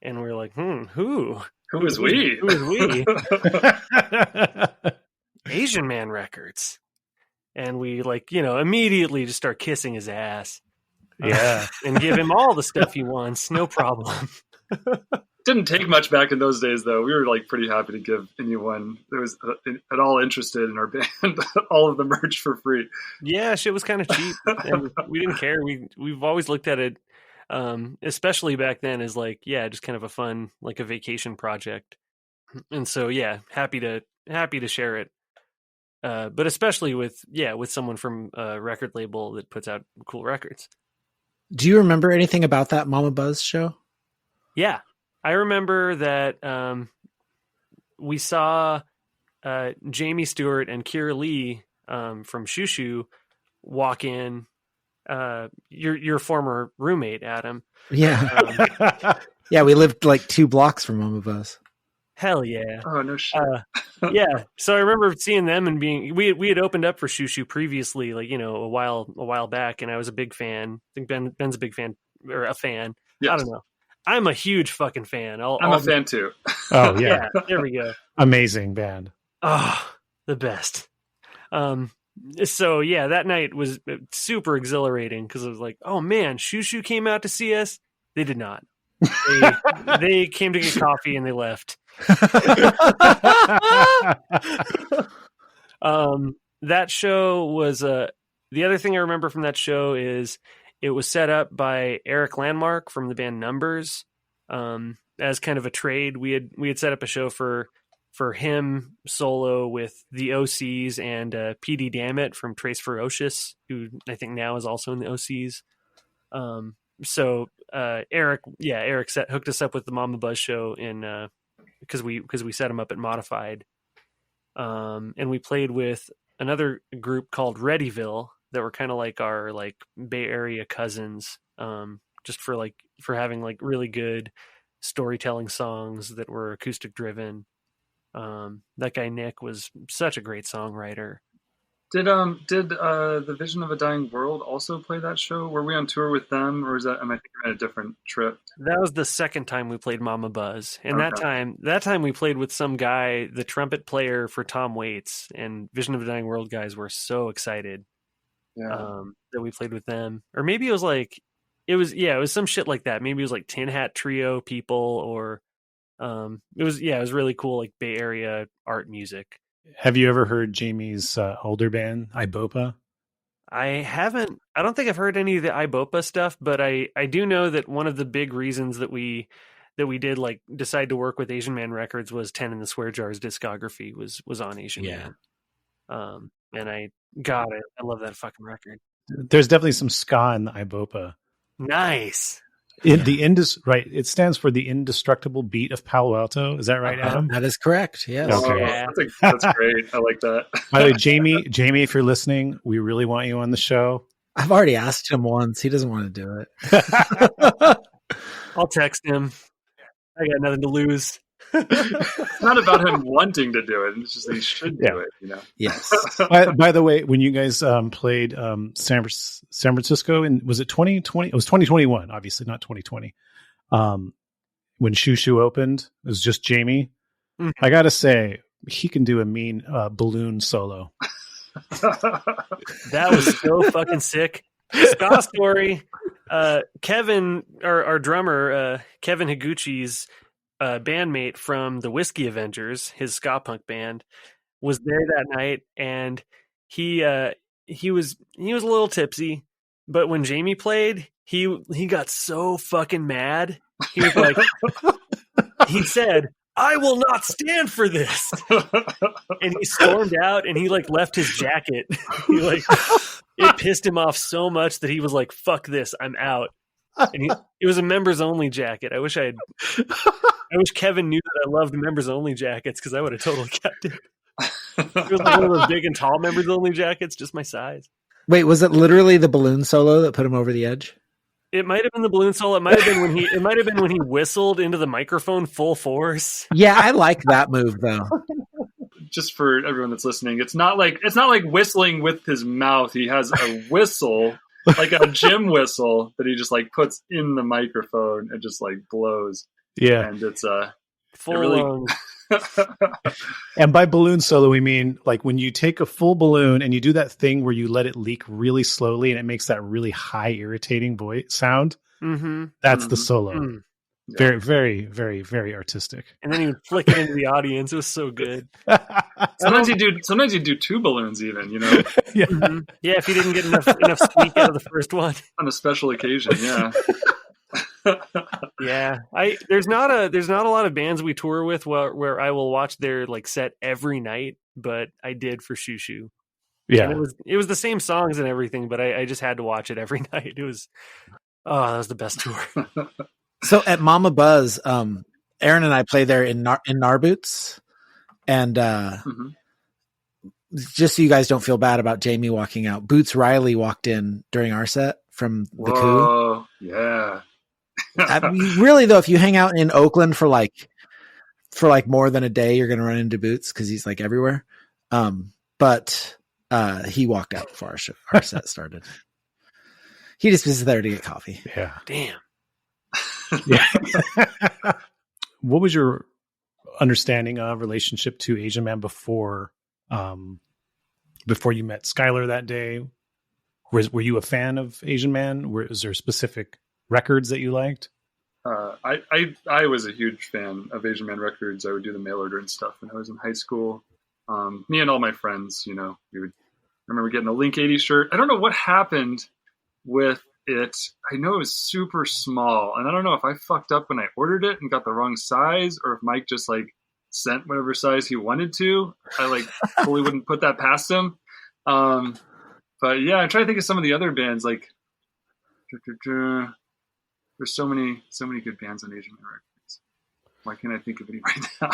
and we're like, "Who? Who is we? Who is we?" Asian Man Records. And we immediately just start kissing his ass. Yeah. And give him all the stuff he wants. No problem. Didn't take much back in those days, though. We were like pretty happy to give anyone that was at all interested in our band all of the merch for free. Yeah, shit was kind of cheap, and we didn't care. We've always looked at it, especially back then, as just kind of a fun, a vacation project. And so happy to share it. But especially with someone from a record label that puts out cool records. Do you remember anything about that Mama Buzz show? Yeah. I remember that we saw Jamie Stewart and Keira Lee from Shushu walk in. Your former roommate, Adam. Yeah. Yeah, we lived 2 blocks from Mama Buzz. Hell yeah. Oh, no shit. Yeah. So I remember seeing them and we had opened up for Shushu previously, a while back, and I was a big fan. I think Ben's a big fan, or a fan. Yes. I don't know. I'm a huge fucking fan. I'm a fan too. Oh yeah. There we go. Amazing band. Oh, the best. So yeah, that night was super exhilarating because I was like, oh man, Shushu came out to see us. They did not. They came to get coffee and they left. That show was the other thing I remember from that show is it was set up by Eric Landmark from the band Numbers as kind of a trade. We had set up a show for him solo with the OCs and PD Dammit from Trace Ferocious, who I think now is also in the OCs. So Eric hooked us up with the Mama Buzz show in because we set him up at Modified, and we played with another group called Readyville that were kind of like our Bay Area cousins, just for having really good storytelling songs that were acoustic driven. That guy Nick was such a great songwriter. Did the Vision of a Dying World also play that show? Were we on tour with them, or am I thinking on a different trip? That was the second time we played Mama Buzz, and okay. that time we played with some guy, the trumpet player for Tom Waits, and Vision of a Dying World guys were so excited that we played with them. Or maybe it was it was some shit like that. Maybe it was Tin Hat Trio people, or it was really cool, Bay Area art music. Have you ever heard Jamie's older band, IBOPA? I haven't. I don't think I've heard any of the IBOPA stuff, but I do know that one of the big reasons that we did decide to work with Asian Man Records was 10 and the Swear Jars discography was on Asian Man. And I love that fucking record. There's definitely some ska in the IBOPA. Nice. It stands for the Indestructible Beat of Palo Alto. Is that right, Adam? That is correct. Yes. Okay. Yeah. That's great. I like that. By the way, Jamie, if you're listening, we really want you on the show. I've already asked him once. He doesn't want to do it. I'll text him. I got nothing to lose. It's not about him wanting to do it. It's just that he should do it. Yes. By the way, when you guys played San Francisco, was it 2020? It was 2021, obviously not 2020. When Shushu opened, it was just Jamie. Mm-hmm. I gotta say, he can do a mean balloon solo. That was so fucking sick. Ska story. Kevin, our drummer, Kevin Higuchi's bandmate from the Whiskey Avengers, his ska punk band, was there that night, and he was a little tipsy, but when Jamie played, he got so fucking mad. He was like, he said, "I will not stand for this," and he stormed out, and he left his jacket. It pissed him off so much that he was like, "Fuck this, I'm out." And it was a members only jacket. I wish Kevin knew that I loved members only jackets, because I would have totally kept it. It was one of those big and tall members only jackets, just my size. Wait, was it literally the balloon solo that put him over the edge? It might have been the balloon solo. It might have been when he whistled into the microphone full force. Yeah, I like that move though. Just for everyone that's listening, it's not like whistling with his mouth. He has a whistle, like a gym whistle, that he just puts in the microphone and just blows. Yeah, and it's Full really- lungs. And by balloon solo, we mean like when you take a full balloon and you do that thing where you let it leak really slowly and it makes that really high, irritating voice sound. Mm-hmm. That's the solo. Mm. Very, very, very, very artistic. And then he would flick it into the audience. It was so good. Sometimes you do 2 balloons even, you know, Yeah. Mm-hmm. Yeah, if you didn't get enough squeak out of the first one. on a special occasion. Yeah. Yeah, there's not a lot of bands we tour with where I will watch their like set every night, but I did for Shushu. Yeah. And it was the same songs and everything, but I just had to watch it every night. That was the best tour. So at Mama Buzz, Aaron and I play there in Narboots, and just so you guys don't feel bad about Jamie walking out, Boots Riley walked in during our set from the Coup. Oh, yeah. Really though, if you hang out in Oakland for like more than a day, you're gonna run into Boots because he's like everywhere. But he walked out before our set started. He just was there to get coffee. Yeah. Damn. Yeah. What was your understanding of relationship to Asian Man before you met Skylar that day? Were you a fan of Asian Man? Was there specific records that you liked? I was a huge fan of Asian Man records. I would do the mail order and stuff when I was in high school. Me and all my friends, you know, I remember getting a Link 80 shirt. I don't know what happened with it. I know it was super small, and I don't know if I fucked up when I ordered it and got the wrong size, or if Mike just like sent whatever size he wanted to. I like totally wouldn't put that past him. But yeah, I'm trying to think of some of the other bands. Like, there's so many good bands on Asian Man records. Why can't I think of any right now?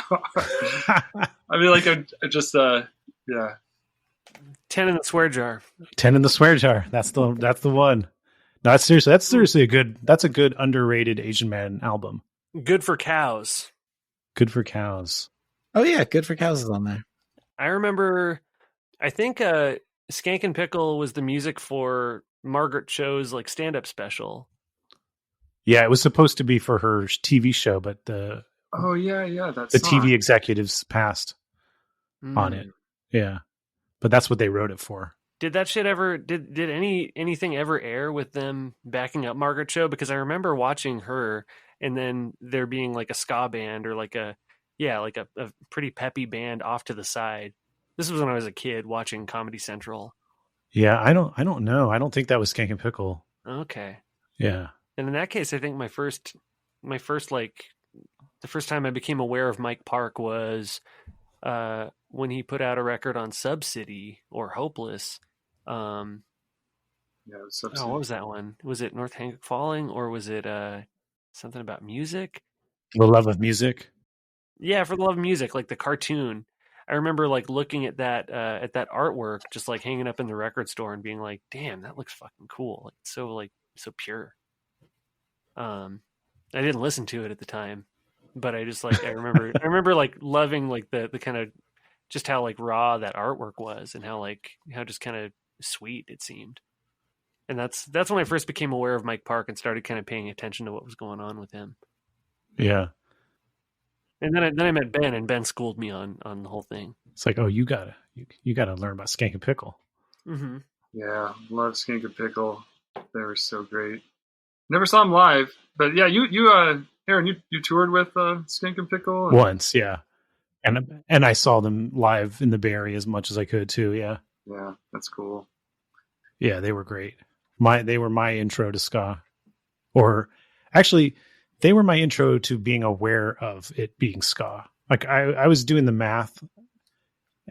I mean, like, I just, yeah. 10 in the swear jar. 10 in the swear jar. That's the one. No, that's seriously a good underrated Asian Man album. Good for Cows. Good for Cows. Oh yeah, Good for Cows is on there. I remember, I think Skank and Pickle was the music for Margaret Cho's like stand-up special. Yeah, it was supposed to be for her TV show, but the TV executives passed on it. Yeah, but that's what they wrote it for. Did that shit ever? Did anything ever air with them backing up Margaret Cho? Because I remember watching her, and then there being like a ska band or like a pretty peppy band off to the side. This was when I was a kid watching Comedy Central. Yeah, I don't know. I don't think that was Skank and Pickle. Okay. Yeah. And in that case, I think the first time I became aware of Mike Park was when he put out a record on Subsidy or Hopeless. Yeah, Subsidy. What was that one? Was it North Hancock Falling, or was it something about music? The Love of Music. Yeah, For the Love of Music, like the cartoon. I remember like looking at that artwork, just like hanging up in the record store and being like, "Damn, that looks fucking cool!" Like so pure. I didn't listen to it at the time, but I just like I remember like loving like the kind of just how like raw that artwork was, and how just kind of sweet it seemed. And that's when I first became aware of Mike Park and started kind of paying attention to what was going on with him. Yeah. And then I met Ben, and Ben schooled me on the whole thing. It's like, oh, you gotta learn about Skank and Pickle. Mm-hmm. Yeah, love Skank and Pickle. They were so great. Never saw them live, but yeah, you Aaron, you toured with Skank and Pickle once, yeah, and I saw them live in the Bay Area as much as I could too. Yeah, that's cool. Yeah, they were great. They were my intro to ska, or actually, they were my intro to being aware of it being ska. Like I was doing the math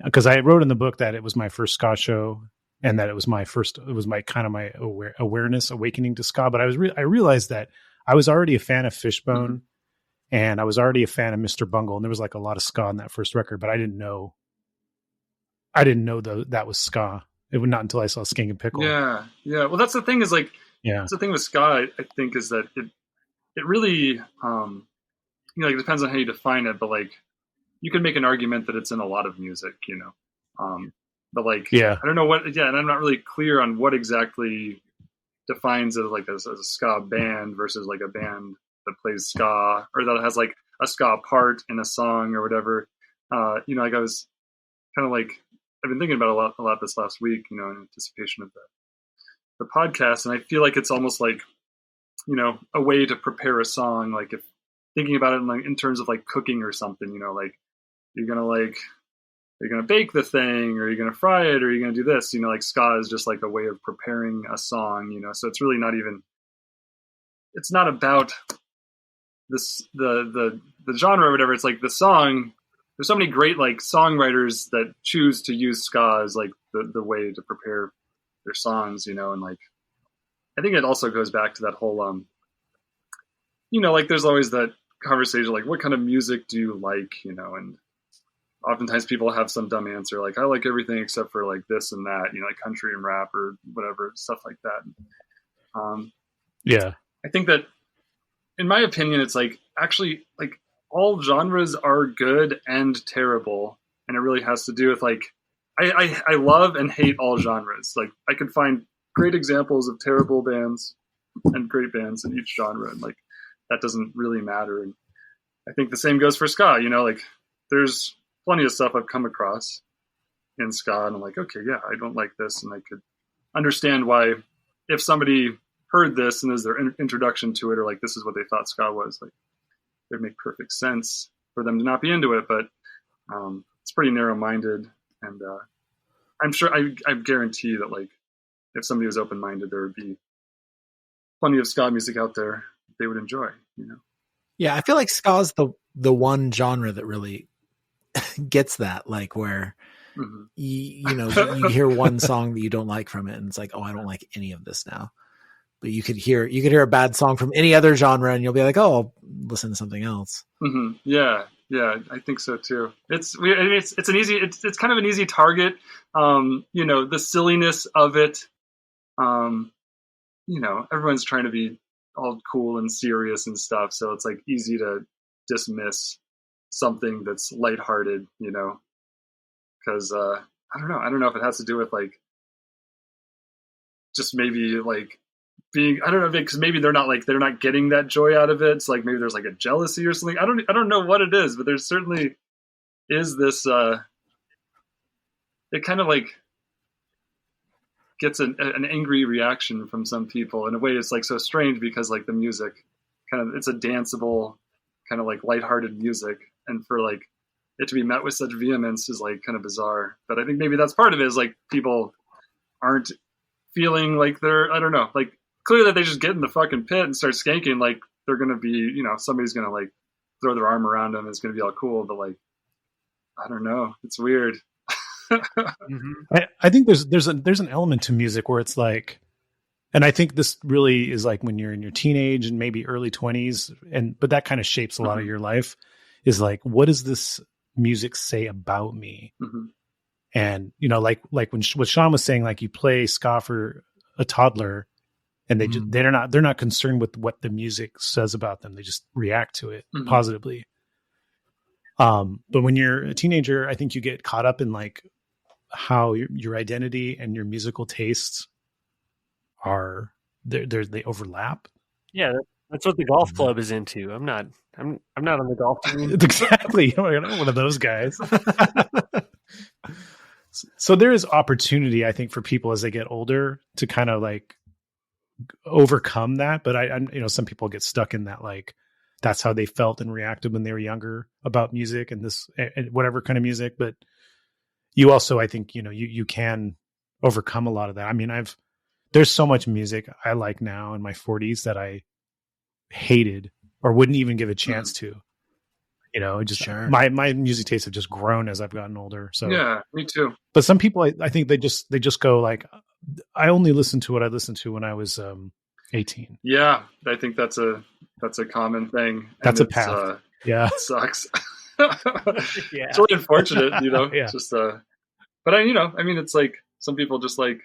because I wrote in the book that it was my first ska show, and that it was my kind of my awareness awakening to ska. But I realized that I was already a fan of Fishbone, and I was already a fan of Mr. Bungle, and there was like a lot of ska on that first record, but I didn't know that was ska. It was not until I saw Skank and Pickle. Yeah. Well, that's the thing is like, that's the thing with ska, I think, is that it really, like it depends on how you define it, but like you can make an argument that it's in a lot of music, you know. But like, I don't know what, and I'm not really clear on what exactly defines it like as a ska band versus like a band that plays ska or that has like a ska part in a song or whatever. Like I was kind of like, I've been thinking about a lot this last week, in anticipation of the podcast. And I feel like it's almost like, a way to prepare a song. Like if thinking about it in terms of like cooking or something, like you're going to bake the thing, or you're going to fry it, or you're going to do this, like ska is just like a way of preparing a song, so it's really it's not about this, the genre or whatever. It's like the song. There's so many great like songwriters that choose to use ska as like the way to prepare their songs, and like, I think it also goes back to that whole, like there's always that conversation, like what kind of music do you like, and oftentimes people have some dumb answer, like I like everything except for like this and that, like country and rap or whatever, stuff like that. Yeah. I think that in my opinion, it's like actually like all genres are good and terrible. And it really has to do with like, I love and hate all genres. Like I could find great examples of terrible bands and great bands in each genre. And like, that doesn't really matter. And I think the same goes for ska, like there's plenty of stuff I've come across in ska and I'm like, okay, yeah, I don't like this. And I could understand why if somebody heard this and as their introduction to it, or like, this is what they thought ska was, like it would make perfect sense for them to not be into it. But it's pretty narrow-minded. And I'm sure, I guarantee that like, if somebody was open-minded, there would be plenty of ska music out there they would enjoy, Yeah, I feel like ska is the one genre that really gets that, like where you hear one song that you don't like from it, and it's like, oh, I don't like any of this now. But you could hear a bad song from any other genre, and you'll be like, oh, I'll listen to something else. Mm-hmm. Yeah, I think so too. It's kind of an easy target. The silliness of it. Everyone's trying to be all cool and serious and stuff, so it's like easy to dismiss something that's lighthearted, because I don't know if it has to do with like just maybe like being, I don't know, because maybe they're not getting that joy out of it. It's like maybe there's like a jealousy or something. I don't know what it is, but there certainly is this it kind of like gets an angry reaction from some people in a way. It's like so strange because like the music kind of, it's a danceable kind of like lighthearted music, and for like it to be met with such vehemence is like kind of bizarre. But I think maybe that's part of it, is like people aren't feeling like they're, I don't know, like clearly that they just get in the fucking pit and start skanking, like they're going to be, somebody's going to like throw their arm around them. It's going to be all cool. But like, I don't know. It's weird. Mm-hmm. I think there's an element to music where it's like, and I think this really is like when you're in your teenage and maybe early 20s, but that kind of shapes a lot of your life, is like, what does this music say about me? Mm-hmm. And, like when what Sean was saying, like you play ska for a toddler and they're not concerned with what the music says about them. They just react to it positively. But when you're a teenager, I think you get caught up in like how your identity and your musical tastes are they overlap. Yeah, that's what the golf club is into. I'm not on the golf team. Exactly. I'm not one of those guys. So there is opportunity, I think, for people as they get older to kind of like overcome that. But I'm some people get stuck in that, like, that's how they felt and reacted when they were younger about music and this and whatever kind of music. But you also, I think, you can overcome a lot of that. I mean, there's so much music I like now in my 40s that I hated or wouldn't even give a chance to. Just sure. My music tastes have just grown as I've gotten older. So yeah, me too. But some people, I think they just go like, I only listened to what I listened to when I was 18. Yeah, I think that's a common thing. That's a path. Yeah, it sucks. Yeah. It's really unfortunate, Yeah. Just but I mean, it's like some people just like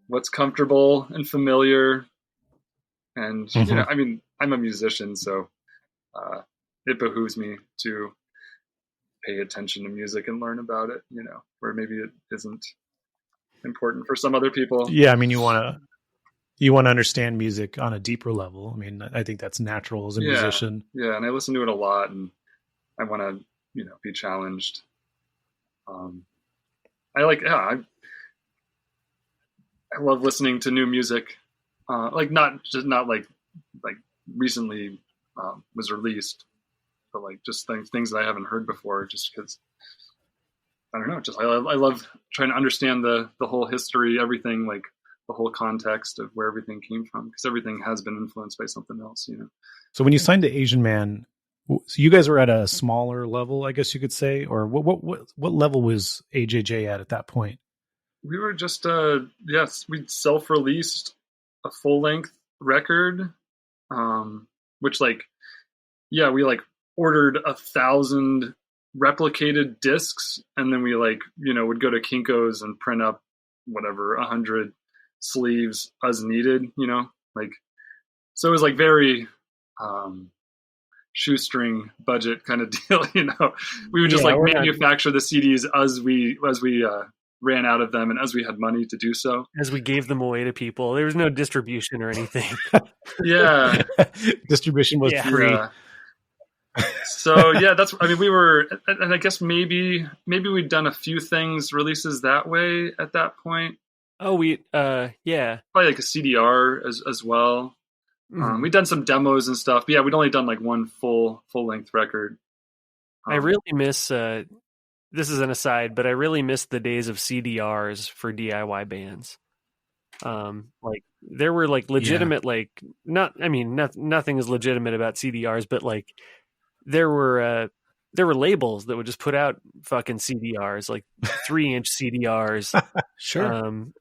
what's comfortable and familiar, and I mean, I'm a musician, so it behooves me to pay attention to music and learn about it, where maybe it isn't important for some other people. Yeah, I mean, you want to You want to understand music on a deeper level. I mean, I think that's natural as a musician. Yeah, and I listen to it a lot, and I want to, be challenged. I love listening to new music, not like recently was released, but like just things that I haven't heard before, just because I don't know, just I love trying to understand the whole history, everything, like the whole context of where everything came from, because everything has been influenced by something else. So when you signed to Asian Man, so you guys were at a smaller level, I guess you could say, or what level was AJJ at that point? We were just we self-released a full-length record, which we ordered 1,000 replicated discs, and then we would go to Kinko's and print up 100 sleeves as needed, so it was very shoestring budget kind of deal. We would just manufacture the CDs as we ran out of them and as we had money to do so, as we gave them away to people. There was no distribution or anything. Distribution was free. So we were, and I guess maybe we'd done a few releases that way at that point. Oh, probably like a CDR as well. We'd done some demos and stuff, but we'd only done one full length record. I really miss, this is an aside, but I really miss the days of CDRs for DIY bands. There were legitimate, nothing is legitimate about CDRs, but there were labels that would just put out fucking CDRs, 3-inch CDRs. Sure.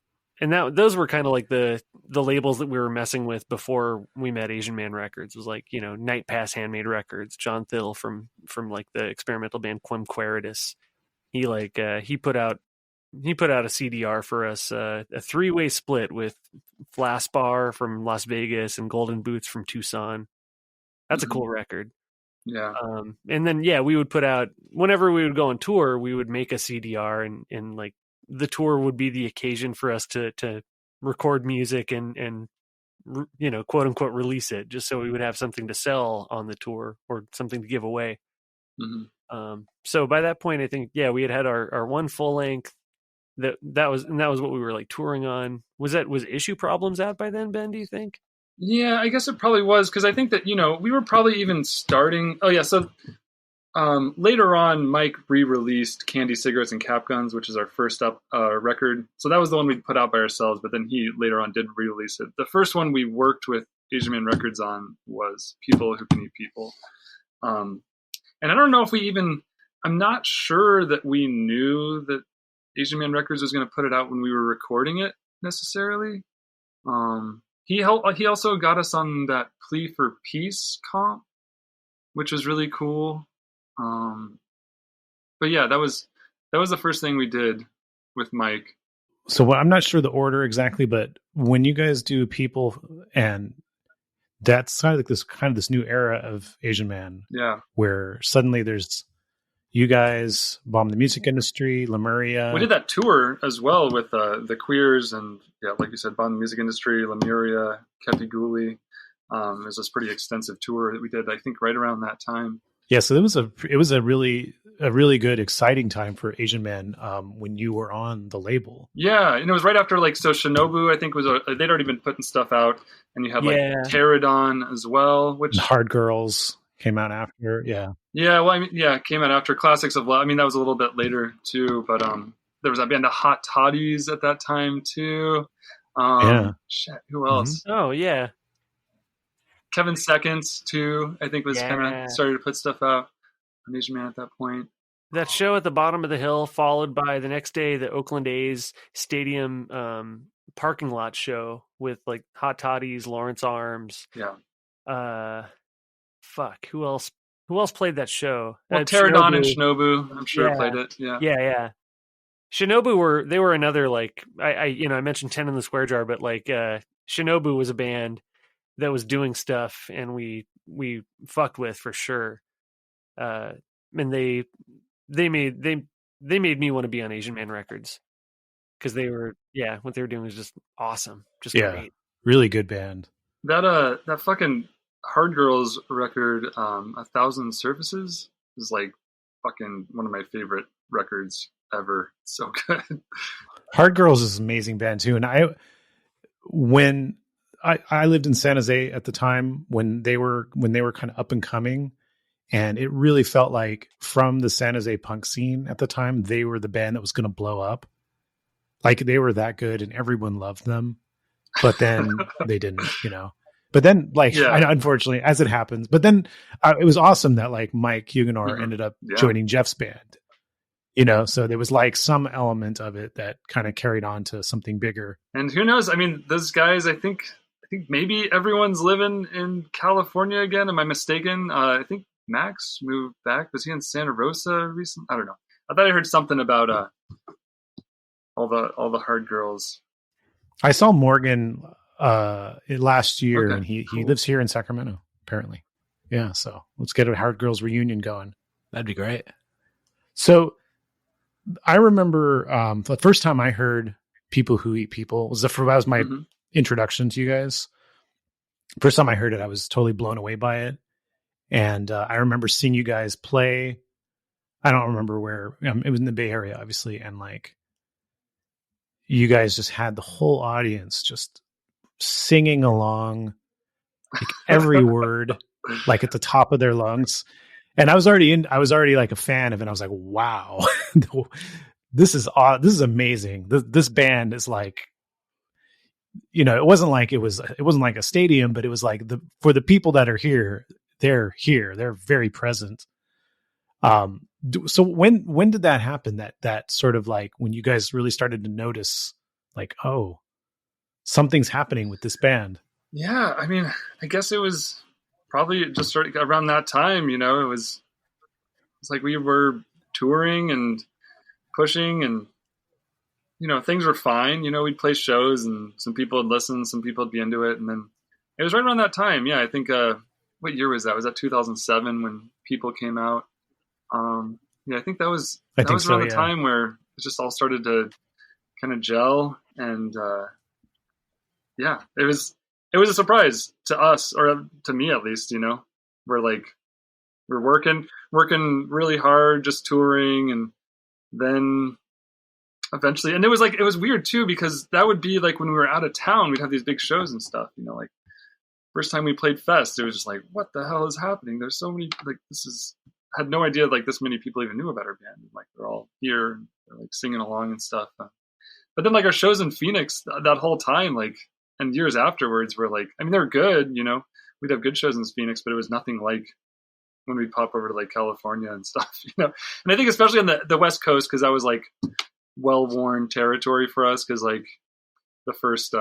And those were kind of the labels that we were messing with before we met Asian Man Records. It was Night Pass Handmade Records, John Thill from the experimental band Quem Queritus. He put out a CDR for us, a 3-way split with Flaspar from Las Vegas and Golden Boots from Tucson. That's a cool record. Yeah. And then we would put out, whenever we would go on tour, we would make a CDR, and the tour would be the occasion for us to record music and quote unquote release it, just so we would have something to sell on the tour or something to give away. So by that point, I think we had our one full length. That was what we were touring on. Was Issue Problems out by then, Ben? Do you think? Yeah, I guess it probably was, because I think that we were probably even starting. Oh yeah, so later on, Mike re-released Candy Cigarettes and Cap Guns, which is our first up record. So that was the one we put out by ourselves, but then he later on did re-release it. The first one we worked with Asian Man Records on was People Who Can Eat People. And I don't know if I'm not sure that we knew that Asian Man Records was going to put it out when we were recording it necessarily. He also got us on that Plea for Peace comp, which was really cool. But that was the first thing we did with Mike. So I'm not sure the order exactly, but when you guys do People, and that's kind of this new era of Asian Man, where suddenly there's you guys, Bomb the Music Industry, Lemuria. We did that tour as well with the Queers, and like you said, Bomb the Music Industry, Lemuria, Kepi Guli. It was this pretty extensive tour that we did, I think, right around that time. Yeah, so it was a really good, exciting time for Asian Man when you were on the label. Yeah, and it was right after so Shinobu, I think, they'd already been putting stuff out, and you had Pterodon as well, which Hard Girls came out after. Yeah, well, it came out after Classics of Love. That was a little bit later too, but there was that band, the Hot Toddies, at that time too. Who else? Oh yeah. Kevin Seconds too, I think, was kind of started to put stuff out on Asian Man at that point. That show at the bottom of the hill, followed by the next day the Oakland A's stadium parking lot show with Hot Toddies, Lawrence Arms. Yeah. Fuck. Who else played that show? Well, Pterodon and Shinobu, I'm sure played it. Yeah. Yeah. Shinobu were another I mentioned 10 in the Square Jar, but Shinobu was a band that was doing stuff, and we fucked with for sure. And they made me want to be on Asian Man Records, because what they were doing was just awesome, just great. Really good band. That fucking Hard Girls record, 1,000 Surfaces, is like fucking one of my favorite records ever. So good. Hard Girls is an amazing band too. And when I lived in San Jose at the time when they were kind of up and coming, and it really felt like from the San Jose punk scene at the time, they were the band that was going to blow up. Like they were that good and everyone loved them, but then they didn't, but then like, unfortunately as it happens, but then it was awesome that like Mike Huguenot ended up joining Jeff's band, so there was like some element of it that kind of carried on to something bigger. And who knows? I mean, those guys, I think maybe everyone's living in California again. Am I mistaken? I think Max moved back. Was he in Santa Rosa recently? I don't know. I thought I heard something about all the Hard Girls. I saw Morgan last year, and he lives here in Sacramento, apparently. Yeah, so let's get a Hard Girls reunion going. That'd be great. So I remember the first time I heard People Who Eat People was my introduction to you guys. First time I heard it, I was totally blown away by it. And I remember seeing you guys play. I don't remember where. It was in the Bay Area, obviously. And like, you guys just had the whole audience just singing along, like every word, like at the top of their lungs. And I was already like a fan of it. I was like, wow, this is amazing. This band is like, it wasn't like a stadium, but it was like for the people that are here, they're here. They're very present. So when did that happen? That sort of like when you guys really started to notice like, oh, something's happening with this band. Yeah. I mean, I guess it was probably just started around that time, it's like we were touring and pushing and, things were fine. We'd play shows and some people would listen, some people would be into it. And then it was right around that time. Yeah. I think, what year was that? Was that 2007 when People came out? I think that was around the time where it just all started to kind of gel. And, it was a surprise to us, or to me at least, we're working really hard, just touring. And then eventually, and it was weird too, because that would be like when we were out of town, we'd have these big shows and stuff, like first time we played Fest, it was just like, what the hell is happening? There's so many, like, had no idea like this many people even knew about our band. Like they're all here and they're like singing along and stuff. But then like our shows in Phoenix that whole time, like, and years afterwards were like, I mean, they're good, we'd have good shows in Phoenix, but it was nothing like when we'd pop over to like California and stuff, and I think especially on the West Coast, cause that was like well-worn territory for us. Cause like the first,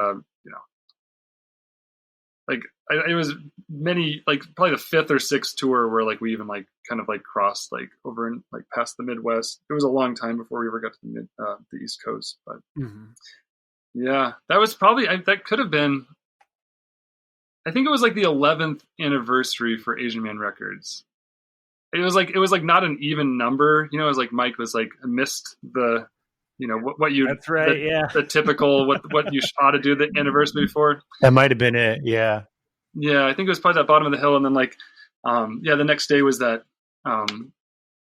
like it was many, like probably the fifth or sixth tour where like we even like kind of like crossed like over and like past the Midwest. It was a long time before we ever got to the East Coast, but yeah, that was probably, that could have been, I think it was like the 11th anniversary for Asian Man Records. It was like not an even number, it was like Mike was like missed the, what you, that's right. The typical, what you ought to do the anniversary for. That might've been it. Yeah. Yeah. I think it was probably that bottom of the hill. And then like, the next day was that,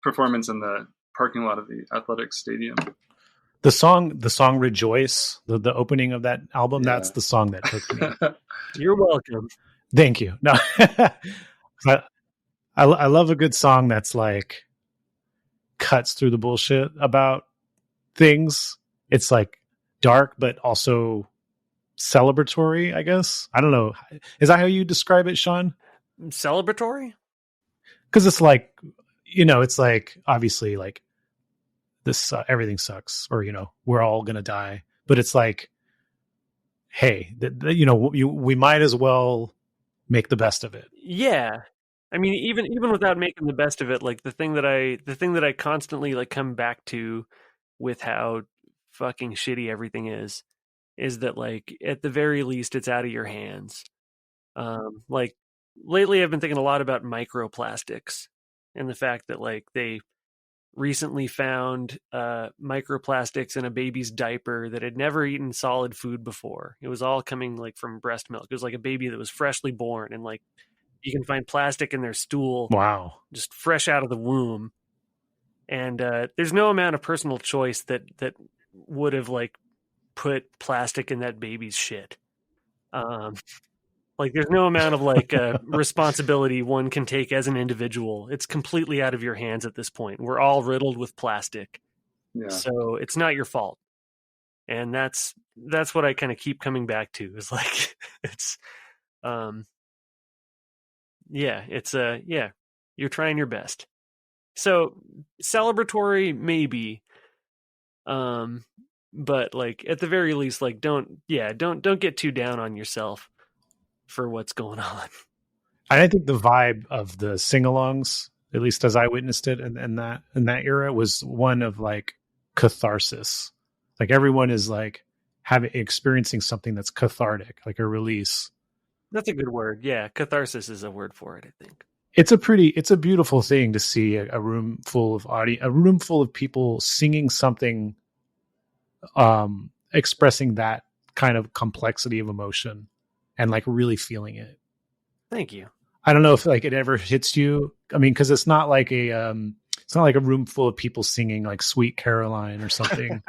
performance in the parking lot of the athletics stadium. The song Rejoice, the opening of that album, that's the song that took me. You're welcome. Thank you. No, I love a good song that's like cuts through the bullshit about things. It's like dark, but also celebratory, I guess. I don't know. Is that how you describe it, Sean? Celebratory? Because it's like, it's like, obviously like this, everything sucks, or, we're all going to die, but it's like, hey, we might as well make the best of it. Yeah. I mean, even without making the best of it, like the thing that I constantly like come back to with how fucking shitty everything is that like at the very least it's out of your hands. Like lately I've been thinking a lot about microplastics and the fact that like they recently found microplastics in a baby's diaper that had never eaten solid food before. It was all coming like from breast milk. It was like a baby that was freshly born, and like you can find plastic in their stool. Wow. Just fresh out of the womb. And there's no amount of personal choice that would have like put plastic in that baby's shit. Like there's no amount of like responsibility one can take as an individual. It's completely out of your hands at this point. We're all riddled with plastic. Yeah. So it's not your fault. And that's what I kind of keep coming back to, is like, it's, you're trying your best. So celebratory, maybe, but like at the very least, like don't get too down on yourself for what's going on. I think the vibe of the sing-alongs, at least as I witnessed it in that era, was one of like catharsis. Like everyone is like experiencing something that's cathartic, like a release. That's a good word. Yeah, catharsis is a word for it, I think. It's a beautiful thing to see a room full of people singing something, expressing that kind of complexity of emotion and like really feeling it. Thank you. I don't know if like it ever hits you. I mean, because it's not like a room full of people singing like Sweet Caroline or something.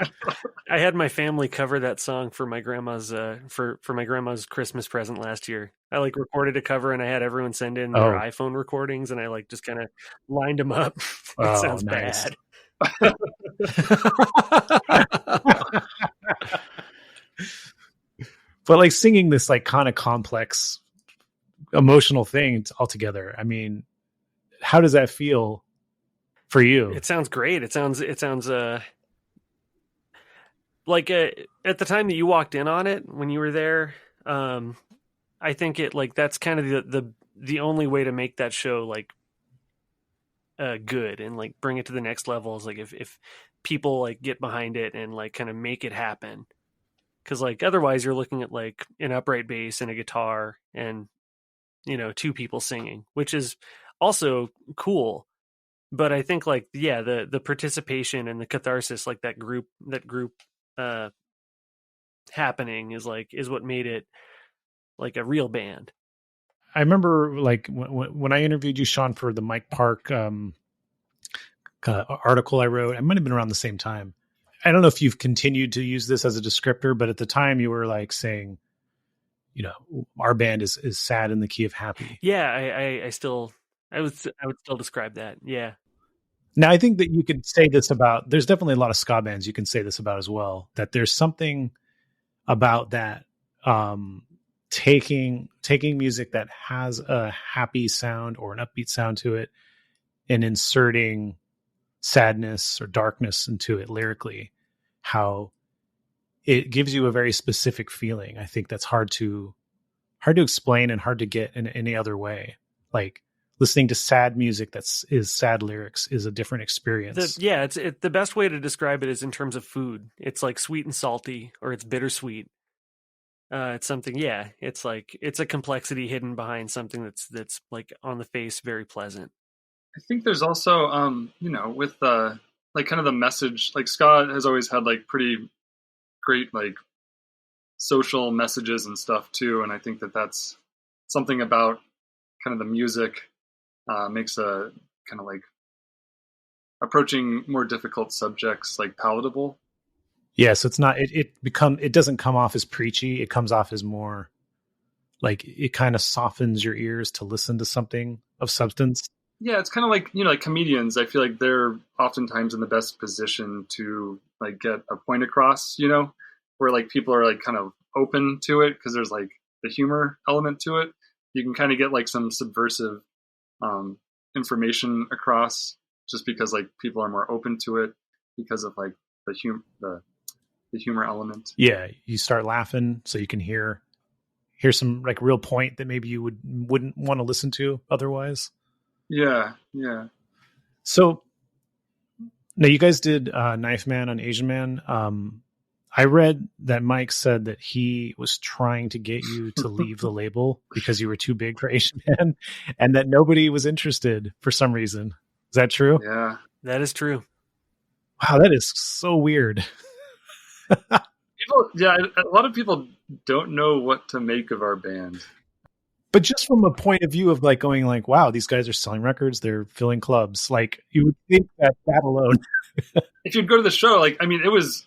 I had my family cover that song for my grandma's for my grandma's Christmas present last year. I like recorded a cover and I had everyone send in their iPhone recordings and I like just kind of lined them up. It sounds nice. Bad. But like singing this like kind of complex emotional thing altogether. I mean, how does that feel for you? It sounds great. It sounds like at the time that you walked in on it, when you were there, I think it like that's kind of the only way to make that show like good and like bring it to the next level is like if people like get behind it and like kind of make it happen. Because like otherwise you're looking at like an upright bass and a guitar and, you know, two people singing, which is also cool. But I think like, yeah, the participation and the catharsis, like that group happening is what made it like a real band. I remember like when I interviewed you, Sean, for the Mike Park article I wrote, it might've been around the same time. I don't know if you've continued to use this as a descriptor, but at the time you were like saying, you know, our band is sad in the key of happy. Yeah. I would still describe that. Yeah. Now I think that you could say this about, there's definitely a lot of ska bands you can say this about as well, that there's something about that, taking music that has a happy sound or an upbeat sound to it and inserting sadness or darkness into it lyrically, how it gives you a very specific feeling. I think that's hard to explain and hard to get in any other way. Like listening to sad music is sad lyrics is a different experience. The best way to describe it is in terms of food. It's like sweet and salty, or it's bittersweet. It's something, yeah. It's like it's a complexity hidden behind something that's like on the face very pleasant. I think there's also, you know, with like kind of the message, like ska has always had like pretty great like social messages and stuff too, and I think that's something about kind of the music makes a kind of like approaching more difficult subjects like palatable. Yeah, so it's not it doesn't come off as preachy. It comes off as more like it kind of softens your ears to listen to something of substance. Yeah, it's kind of like, you know, like comedians. I feel like they're oftentimes in the best position to like get a point across, you know, where like people are like kind of open to it because there's like the humor element to it. You can kind of get like some subversive information across just because like people are more open to it because of like the humor element. Yeah, you start laughing so you can hear some like real point that maybe you wouldn't want to listen to otherwise. Yeah. So now you guys did Knife Man on Asian Man. I read that Mike said that he was trying to get you to leave the label because you were too big for Asian Man and that nobody was interested for some reason. Is that true? Yeah, that is true. Wow, that is so weird. A lot of people don't know what to make of our band. But just from a point of view of like going like, wow, these guys are selling records, they're filling clubs. Like you would think that alone. If you'd go to the show, like, I mean, it was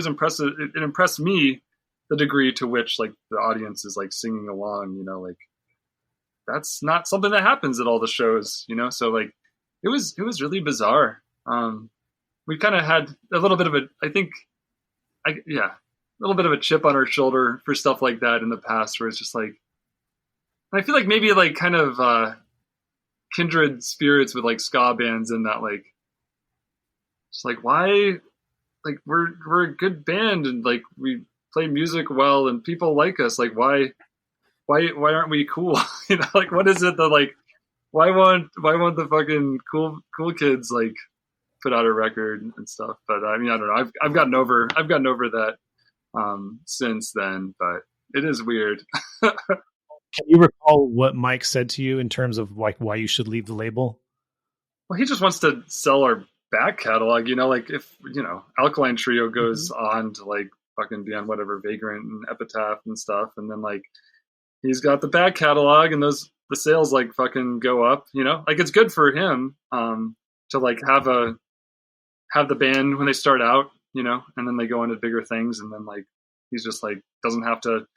impressive. It impressed me the degree to which like the audience is like singing along, you know, like that's not something that happens at all the shows, you know? So like, it was really bizarre. We kind of had a little bit of a little bit of a chip on our shoulder for stuff like that in the past, where it's just like, I feel like maybe like kind of kindred spirits with like ska bands, in that like, it's like, why, like we're a good band and like we play music well and people like us. Like why aren't we cool? You know, like what is it that like why won't the fucking cool kids like put out a record and stuff? But I mean, I don't know. I've gotten over that since then, but it is weird. Can you recall what Mike said to you in terms of like why you should leave the label? Well, he just wants to sell our back catalog, you know, like if, you know, Alkaline Trio goes on to like fucking be on whatever Vagrant and Epitaph and stuff, and then like he's got the back catalog and the sales like fucking go up, you know, like it's good for him to like have the band when they start out, you know, and then they go into bigger things, and then like he's just like doesn't have to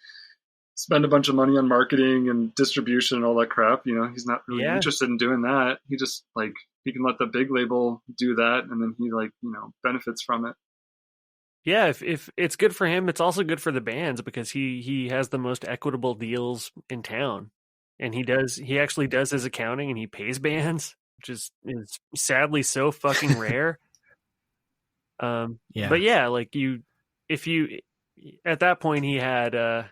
spend a bunch of money on marketing and distribution and all that crap, you know. He's not really interested in doing that. He just like, he can let the big label do that, and then he like, you know, benefits from it. Yeah, if it's good for him, it's also good for the bands, because he has the most equitable deals in town, and he actually does his accounting and he pays bands, which is sadly so fucking rare. But yeah, like if you at that point he had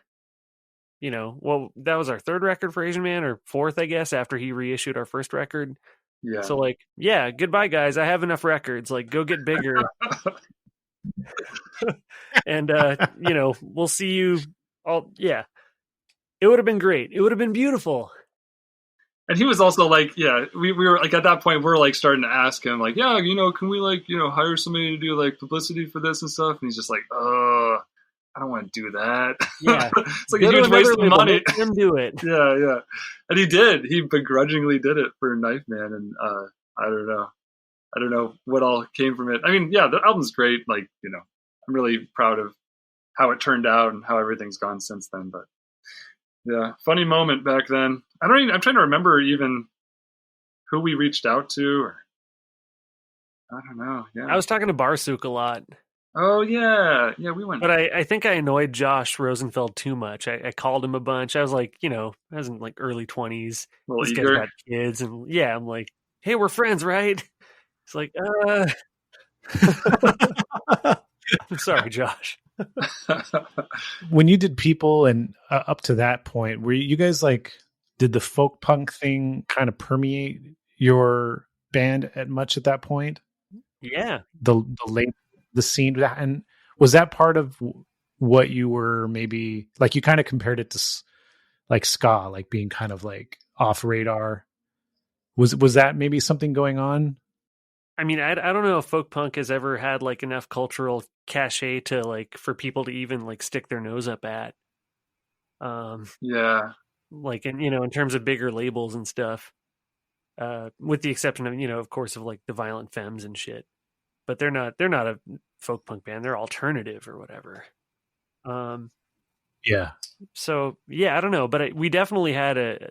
you know, well, that was our third record for Asian Man, or fourth, I guess, after he reissued our first record. Yeah. So like, yeah, goodbye guys. I have enough records. Like, go get bigger. And you know, we'll see you all. Yeah. It would have been great. It would have been beautiful. And he was also like, yeah, we were like, at that point, we're like starting to ask him like, yeah, you know, can we like, you know, hire somebody to do like publicity for this and stuff? And he's just like, I don't want to do that. Yeah. It's like a huge waste of money. Let him do it. Yeah. And he did. He begrudgingly did it for Knife Man. And I don't know what all came from it. I mean, yeah, the album's great. Like, you know, I'm really proud of how it turned out and how everything's gone since then. But yeah, funny moment back then. I'm trying to remember even who we reached out to, or I don't know. Yeah. I was talking to Barsuk a lot. Oh yeah, we went. But I think I annoyed Josh Rosenfeld too much. I called him a bunch. I was like, you know, I was in like early 20s. This guy's got kids, and yeah, I'm like, hey, we're friends, right? It's like, I'm sorry, Josh. When you did People and up to that point, were you guys like, did the folk punk thing kind of permeate your band much at that point? Yeah, the scene, and was that part of what you were maybe like, you kind of compared it to like ska, like being kind of like off radar? Was that maybe something going on? I mean, I don't know if folk punk has ever had like enough cultural cachet to like for people to even like stick their nose up at. Yeah, like, and you know, in terms of bigger labels and stuff, with the exception of, you know, of course, of like the Violent Femmes and shit. But they're not a folk punk band. They're alternative or whatever. Yeah. So yeah, I don't know, but we definitely had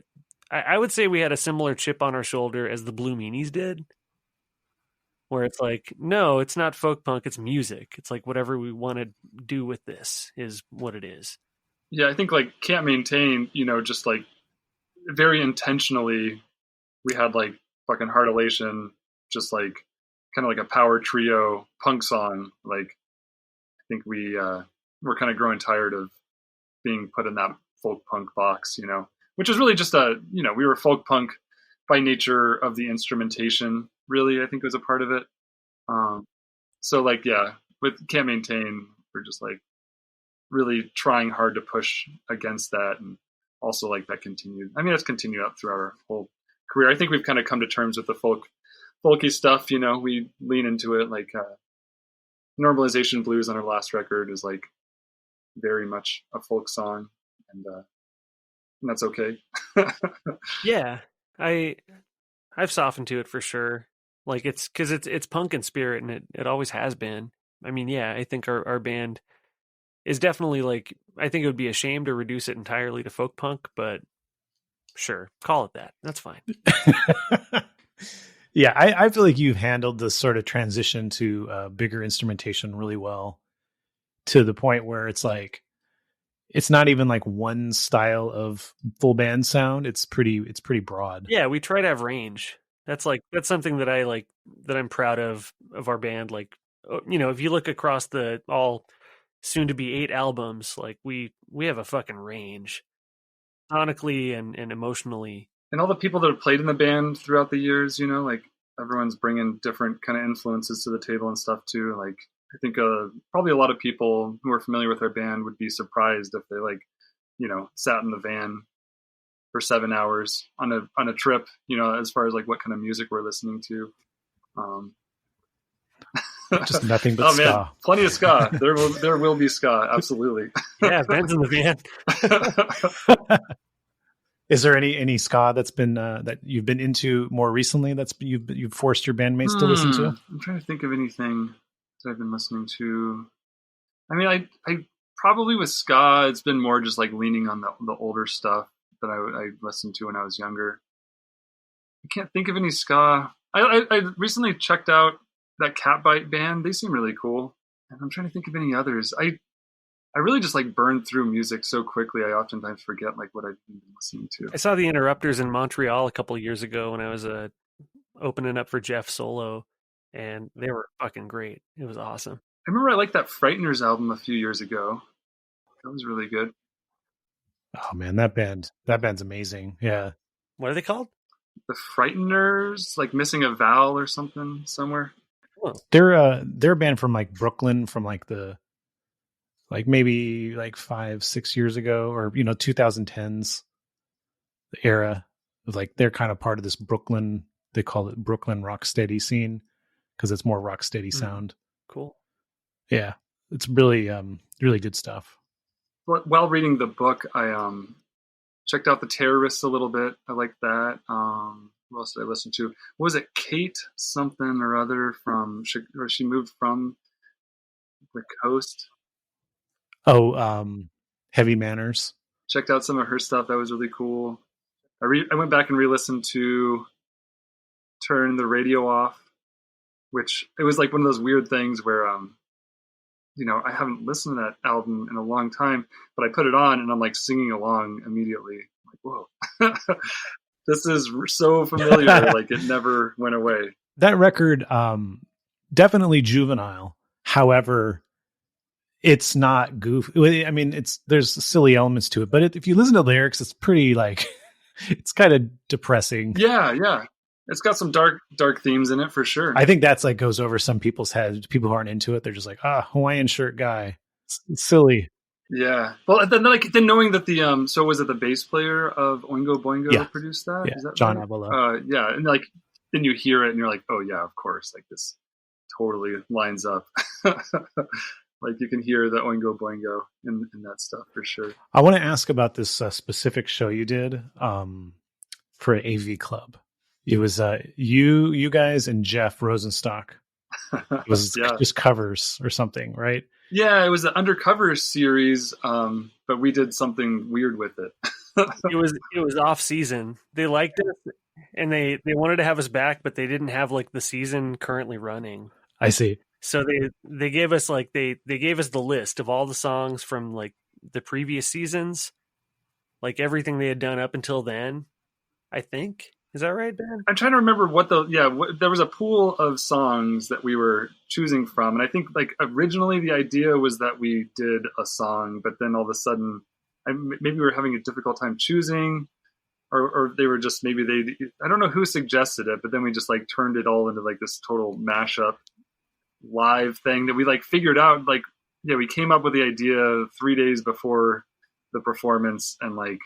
I would say we had a similar chip on our shoulder as the Blue Meanies did, where it's like, no, it's not folk punk, it's music. It's like whatever we want to do with this is what it is. Yeah, I think like Can't Maintain, you know, just like very intentionally, we had like fucking Heart Elation, just like kind of like a power trio punk song. Like, I think we're kind of growing tired of being put in that folk punk box, you know, which is really just you know, we were folk punk by nature of the instrumentation, really, I think was a part of it. So like, yeah, with Can't Maintain, we're just like really trying hard to push against that. And also like that continued. I mean, that's continued out throughout our whole career. I think we've kind of come to terms with the folk folky stuff, we lean into it. Like Normalization Blues on our last record is like very much a folk song, and that's okay. Yeah, I've softened to it for sure. Like it's because it's punk in spirit, and it always has been. I mean, yeah, I think our band is definitely like, I think it would be a shame to reduce it entirely to folk punk, but sure, call it that. That's fine. Yeah, I feel like you've handled this sort of transition to bigger instrumentation really well, to the point where it's like, it's not even like one style of full band sound. It's pretty broad. Yeah, we try to have range. That's something that that I'm proud of our band. Like, if you look across the all soon to be 8 albums, like we have a fucking range, sonically and emotionally. And all the people that have played in the band throughout the years, like everyone's bringing different kind of influences to the table and stuff too. Like I think probably a lot of people who are familiar with our band would be surprised if they sat in the van for 7 hours on a trip, as far as like what kind of music we're listening to. Just nothing but ska. Man, plenty of ska. There will be ska, absolutely. Yeah, Ben's in the van. Is there any ska that's been that you've been into more recently that's you've forced your bandmates to listen to? I'm trying to think of anything that I've been listening to. I mean, I probably with ska, it's been more just like leaning on the older stuff that I listened to when I was younger. I can't think of any ska. I recently checked out that Catbite band. They seem really cool. And I'm trying to think of any others. I really just like burn through music so quickly. I oftentimes forget like what I've been listening to. I saw the Interrupters in Montreal a couple of years ago when I was opening up for Jeff solo, and they were fucking great. It was awesome. I remember I liked that Frighteners album a few years ago. That was really good. Oh man, that band's amazing. Yeah. What are they called? The Frighteners, like missing a vowel or something somewhere. Oh. They're a band from like Brooklyn, from like maybe like 5-6 years ago, or 2010s era. Like they're kind of part of this Brooklyn, they call it Brooklyn rocksteady scene because it's more rocksteady sound. Cool. Yeah, it's really really good stuff. While reading the book, I checked out the Terrorists a little bit. I like that. What else did I listen to? What was it? Kate something or other or she moved from the coast. Oh, Heavy Manners. Checked out some of her stuff. That was really cool. I went back and re-listened to Turn the Radio Off, which it was like one of those weird things where I haven't listened to that album in a long time, but I put it on and I'm like singing along immediately. I'm like, whoa, this is so familiar. Like it never went away. That record, definitely juvenile. However, it's not goofy. I mean, there's silly elements to it, but if you listen to the lyrics, it's pretty like, it's kind of depressing. Yeah. It's got some dark themes in it for sure. I think that's like goes over some people's heads. People who aren't into it, they're just like, Hawaiian shirt guy. It's silly. Yeah. Well, then knowing that the so was it the bass player of Oingo Boingo produced that? Yeah. Is that John right? Abela. Yeah, and like then you hear it and you're like, oh yeah, of course. Like this totally lines up. Like you can hear the Oingo Boingo in that stuff for sure. I want to ask about this specific show you did for AV Club. It was you guys and Jeff Rosenstock. It was just covers or something, right? Yeah, it was the Undercover series, but we did something weird with it. It was off season. They liked it, and they wanted to have us back, but they didn't have like the season currently running. I see. So they gave us like they gave us the list of all the songs from like the previous seasons, like everything they had done up until then. I think. Is that right, Ben? I'm trying to remember there was a pool of songs that we were choosing from. And I think like originally the idea was that we did a song, but then all of a sudden maybe we were having a difficult time choosing or they were just, I don't know who suggested it, but then we just like turned it all into like this total mashup live thing that we like figured out. Like, yeah, we came up with the idea 3 days before the performance and like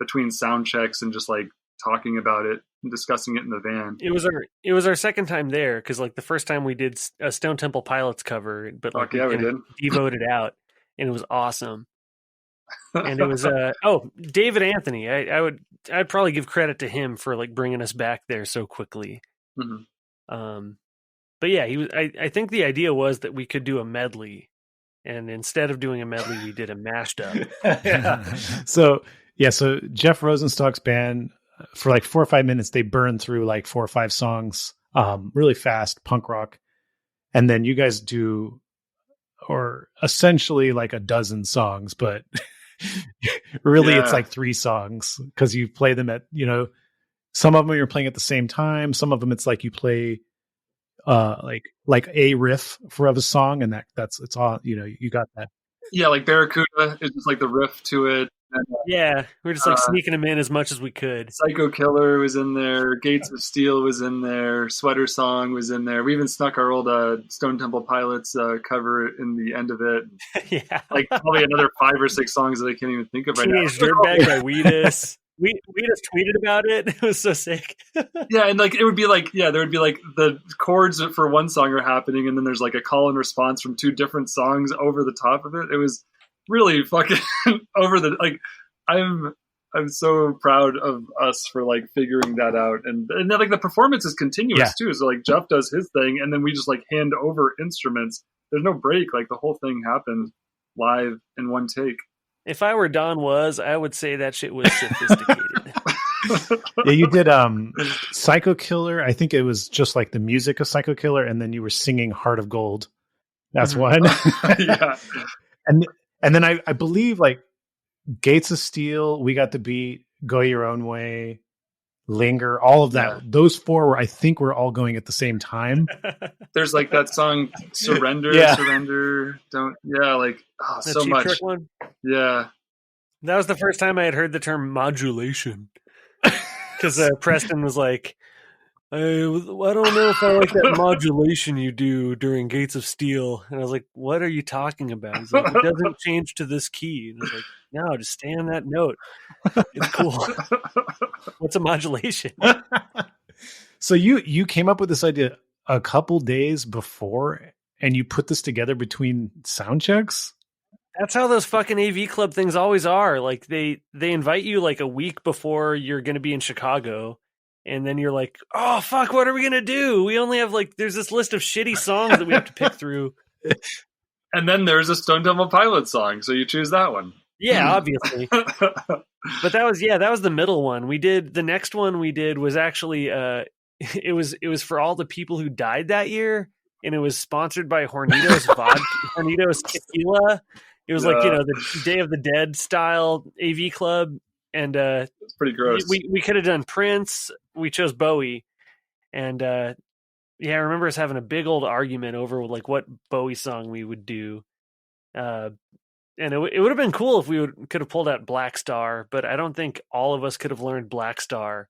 between sound checks and just like talking about it and discussing it in the van. It was our second time there, because like the first time we did a Stone Temple Pilots cover, but like we did devoted out, and it was awesome. And it was David Anthony. I'd probably give credit to him for like bringing us back there so quickly. Mm-hmm. But yeah, I think the idea was that we could do a medley, and instead of doing a medley, we did a mashed up. So Jeff Rosenstock's band, for like 4 or 5 minutes, they burn through like 4 or 5 songs, really fast punk rock, and then you guys do, or essentially like a dozen songs, but really it's like 3 songs, because you play them at, some of them you're playing at the same time, some of them it's like you play like a riff of a song, and it's all, you got that. Yeah, like Barracuda is just like the riff to it. And, we're just like sneaking them in as much as we could. Psycho Killer was in there. Gates of Steel was in there. Sweater Song was in there. We even snuck our old Stone Temple Pilots cover in the end of it. Yeah, like probably another 5 or 6 songs that I can't even think of right now. Teenage Dirtbag by Weedus. We just tweeted about it. It was so sick. Yeah, and like it would be like, there would be like the chords for one song are happening, and then there's like a call and response from 2 different songs over the top of it. It was really fucking over the, like, I'm so proud of us for like figuring that out, and then like the performance is continuous too. So like Jeff does his thing, and then we just like hand over instruments. There's no break. Like the whole thing happened live in one take. If I were Don Was, I would say that shit was sophisticated. Yeah, you did Psycho Killer. I think it was just like the music of Psycho Killer, and then you were singing Heart of Gold. That's one. Yeah. And then I believe like Gates of Steel, We Got the Beat, Go Your Own Way, Linger, all of that. Yeah. Those 4 I think were all going at the same time. There's like that song Surrender, Surrender, Don't. Yeah, like so Cheap much. Trick one? Yeah. That was the first time I had heard the term modulation. Because Preston was like, I don't know if I like that modulation you do during Gates of Steel. And I was like, what are you talking about? He's like, it doesn't change to this key. And I was like, no, just stay on that note. It's cool. What's a modulation? So you came up with this idea a couple days before, and you put this together between sound checks? That's how those fucking AV club things always are. Like they invite you like a week before you're going to be in Chicago. And then you're like, oh, fuck, what are we going to do? We only have there's this list of shitty songs that we have to pick through. And then there's a Stone Temple Pilots song. So you choose that one. Yeah, obviously. But that was the middle one. The next one we did was actually, it was for all the people who died that year. And it was sponsored by Hornitos Vodka, Hornitos Tequila. It was the Day of the Dead style AV club. And it's pretty gross. We could have done Prince. We chose Bowie, and I remember us having a big old argument over like what Bowie song we would do. And it would have been cool if we could have pulled out Black Star, but I don't think all of us could have learned Black Star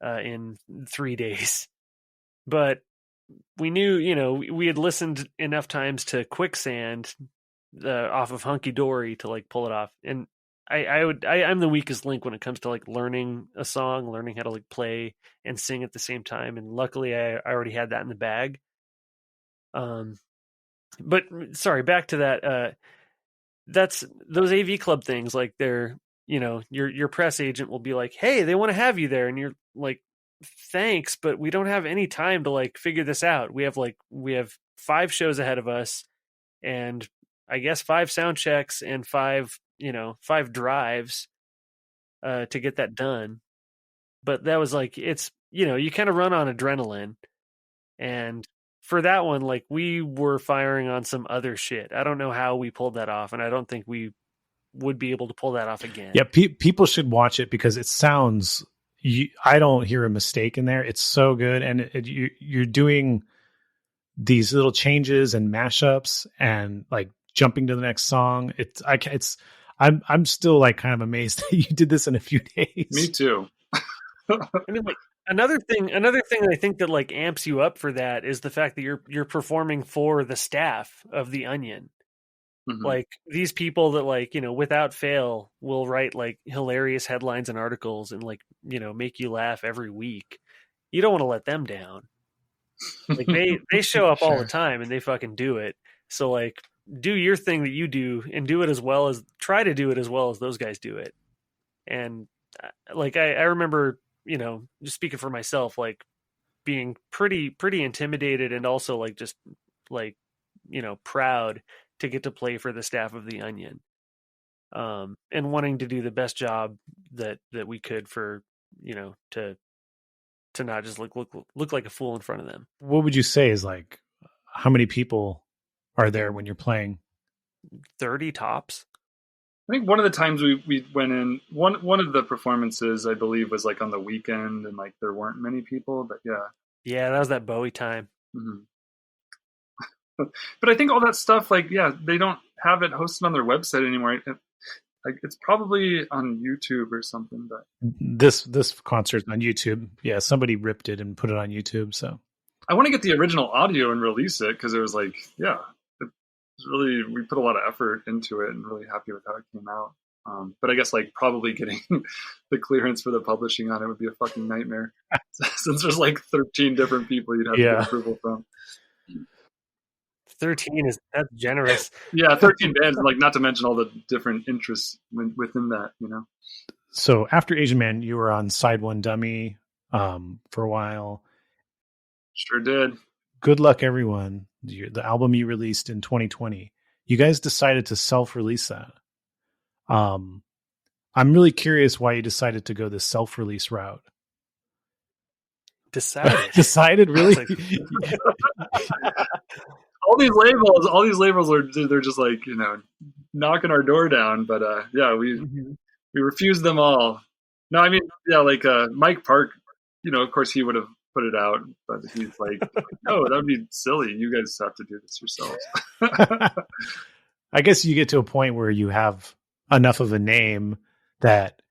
in 3 days. But we knew, we had listened enough times to Quicksand off of Hunky Dory to like pull it off, and I'm the weakest link when it comes to like learning a song, learning how to like play and sing at the same time. And luckily I already had that in the bag. But sorry, back to that. That's those AV club things. Like they're, your press agent will be like, hey, they want to have you there. And you're like, thanks, but we don't have any time to like figure this out. We have 5 shows ahead of us, and I guess 5 sound checks and 5 drives to get that done. But that was like, it's, you kind of run on adrenaline. And for that one, like we were firing on some other shit. I don't know how we pulled that off, and I don't think we would be able to pull that off again. Yeah, people should watch it because it sounds, I don't hear a mistake in there. It's so good. And you're doing these little changes and mashups and like jumping to the next song. I'm still like kind of amazed that you did this in a few days. Me too. I mean, like another thing I think that like amps you up for that is the fact that you're performing for the staff of the Onion. Like these people that like, you know, without fail will write like hilarious headlines and articles and like, you know, make you laugh every week. You don't want to let them down. Like they show up all the time and they fucking do it. So like do your thing that you do and do it as well as try to do it as well as those guys do it. And like I remember, you know, just speaking for myself, like being pretty intimidated and also like just like, you know, proud to get to play for the staff of the Onion. And wanting to do the best job that we could for, you know, to not just look like a fool in front of them. What would you say is like, how many people are there when you're playing? 30 tops. I think one of the times we went in, one of the performances, I believe, was like on the weekend and like there weren't many people, but yeah. Yeah, that was that Bowie time. But I think all that stuff, like, yeah, they don't have it hosted on their website anymore. Like it's probably on YouTube or something. But this concert's on YouTube. Yeah, somebody ripped it and put it on YouTube. So I want to get the original audio and release it because it was like, yeah, it was really, we put a lot of effort into it and really happy with how it came out. But I guess like probably getting the clearance for the publishing on it would be a fucking nightmare since there's like 13 different people you'd have to get approval from. 13 that's generous. Yeah, 13 bands, like not to mention all the different interests within that, you know. So after Asian Man, you were on Side One Dummy for a while. Sure did. Good Luck Everyone, the album you released in 2020. You guys decided to self-release that. I'm really curious why you decided to go the self-release route. Decided, really? All these labels they're just like, you know, knocking our door down, but yeah, we refused them all. No, I mean, yeah, like Mike Park, you know, of course he would have put it out, but he's like, no, that would be silly. You guys have to do this yourselves. I guess you get to a point where you have enough of a name that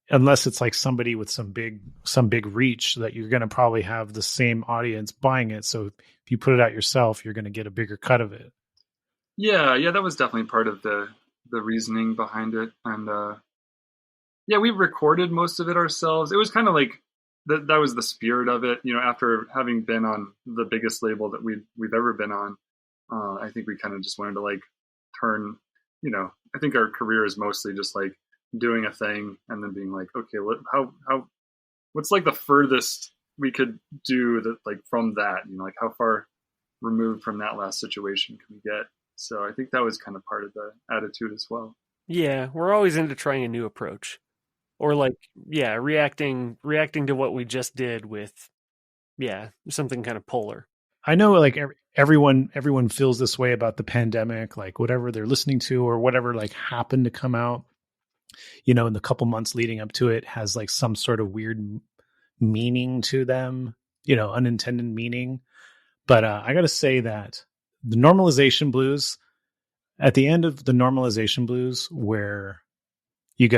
unless it's like somebody with some big reach, that you're going to probably have the same audience buying it. So if you put it out yourself, you're going to get a bigger cut of it. Yeah, that was definitely part of the reasoning behind it. And yeah, we recorded most of it ourselves. It was kind of like that was the spirit of it. You know, after having been on the biggest label that we've ever been on, I think we kind of just wanted to like turn, you know, I think our career is mostly just like doing a thing and then being like, okay, what's like the furthest we could do that, like from that, you know, like how far removed from that last situation can we get? So I think that was kind of part of the attitude as well. Yeah, we're always into trying a new approach, or like, yeah, reacting to what we just did with, yeah, something kind of polar. I know, like everyone feels this way about the pandemic, like whatever they're listening to or whatever like happened to come out, you know, in the couple months leading up to it has like some sort of weird meaning to them, you know, unintended meaning. But I got to say that the Normalization Blues, at the end of the Normalization Blues, where you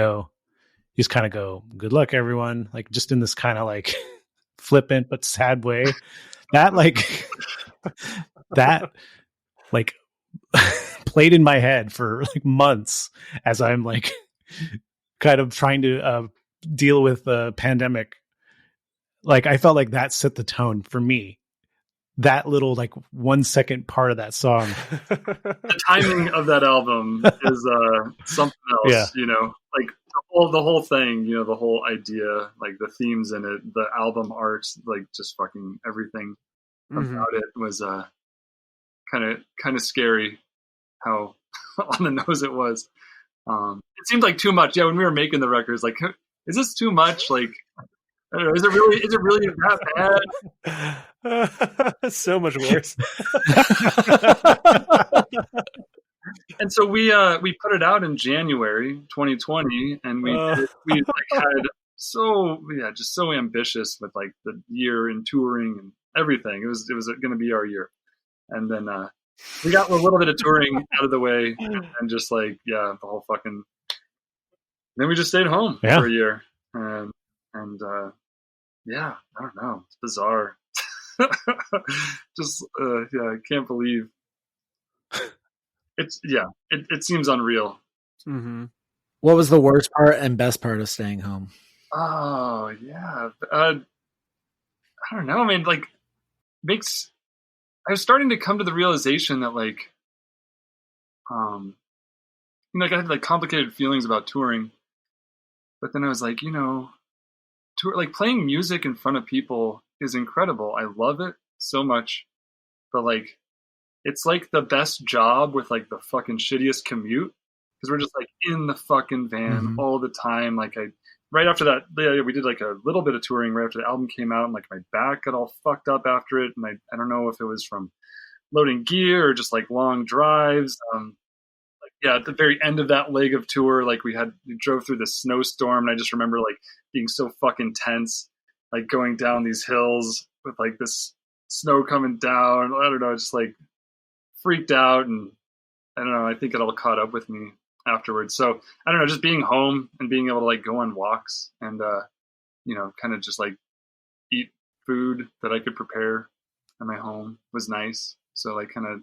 just kind of go, good luck, everyone. Like just in this kind of like flippant, but sad way that like, played in my head for like months as I'm like kind of trying to deal with the pandemic. Like I felt like that set the tone for me. That little like 1 second part of that song. The timing of that album is something else, yeah. You know, like the whole thing, you know, the whole idea, like the themes in it, the album art, like just fucking everything about it was kind of scary how on the nose it was. It seemed like too much. Yeah, when we were making the records, like, is this too much? Like, I don't know, is it really that bad? So much worse. And so we put it out in January 2020, and we like had just so ambitious with like the year and touring and everything. It was going to be our year, and then we got a little bit of touring out of the way, and just like the whole fucking. Then we just stayed home for a year, and I don't know, it's bizarre. Just I can't believe it seems unreal. Mm-hmm. What was the worst part and best part of staying home? Oh yeah, I don't know. I mean, like, I was starting to come to the realization that like, like I had like complicated feelings about touring, but then I was like, like playing music in front of people is incredible. I love it so much, but like, it's like the best job with like the fucking shittiest commute because we're just like in the fucking van all the time. Like right after that, we did like a little bit of touring right after the album came out, and like my back got all fucked up after it, and I don't know if it was from loading gear or just like long drives. At the very end of that leg of tour, like we drove through the snowstorm, and I just remember like being so fucking tense, like going down these hills with like this snow coming down. I don't know, just like freaked out, and I don't know, I think it all caught up with me afterwards. So I don't know, just being home and being able to like go on walks and kind of just like eat food that I could prepare at my home was nice. So like kind of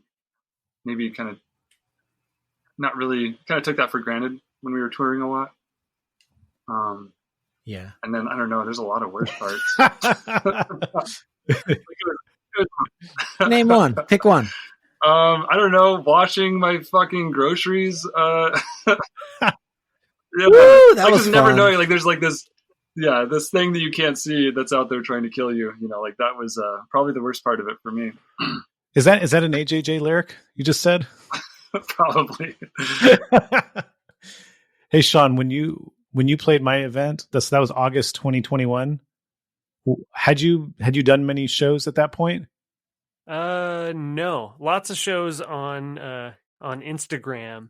not really kind of took that for granted when we were touring a lot. Yeah. And then I don't know, there's a lot of worst parts. Name one. Pick one. I don't know, washing my fucking groceries. Woo, that like was just fun. never knowing, like there's like this thing that you can't see that's out there trying to kill you. Like that was probably the worst part of it for me. Is that an AJJ lyric you just said? Probably. Hey Sean, when you played my event, that was August 2021. Had you done many shows at that point? No, lots of shows on Instagram.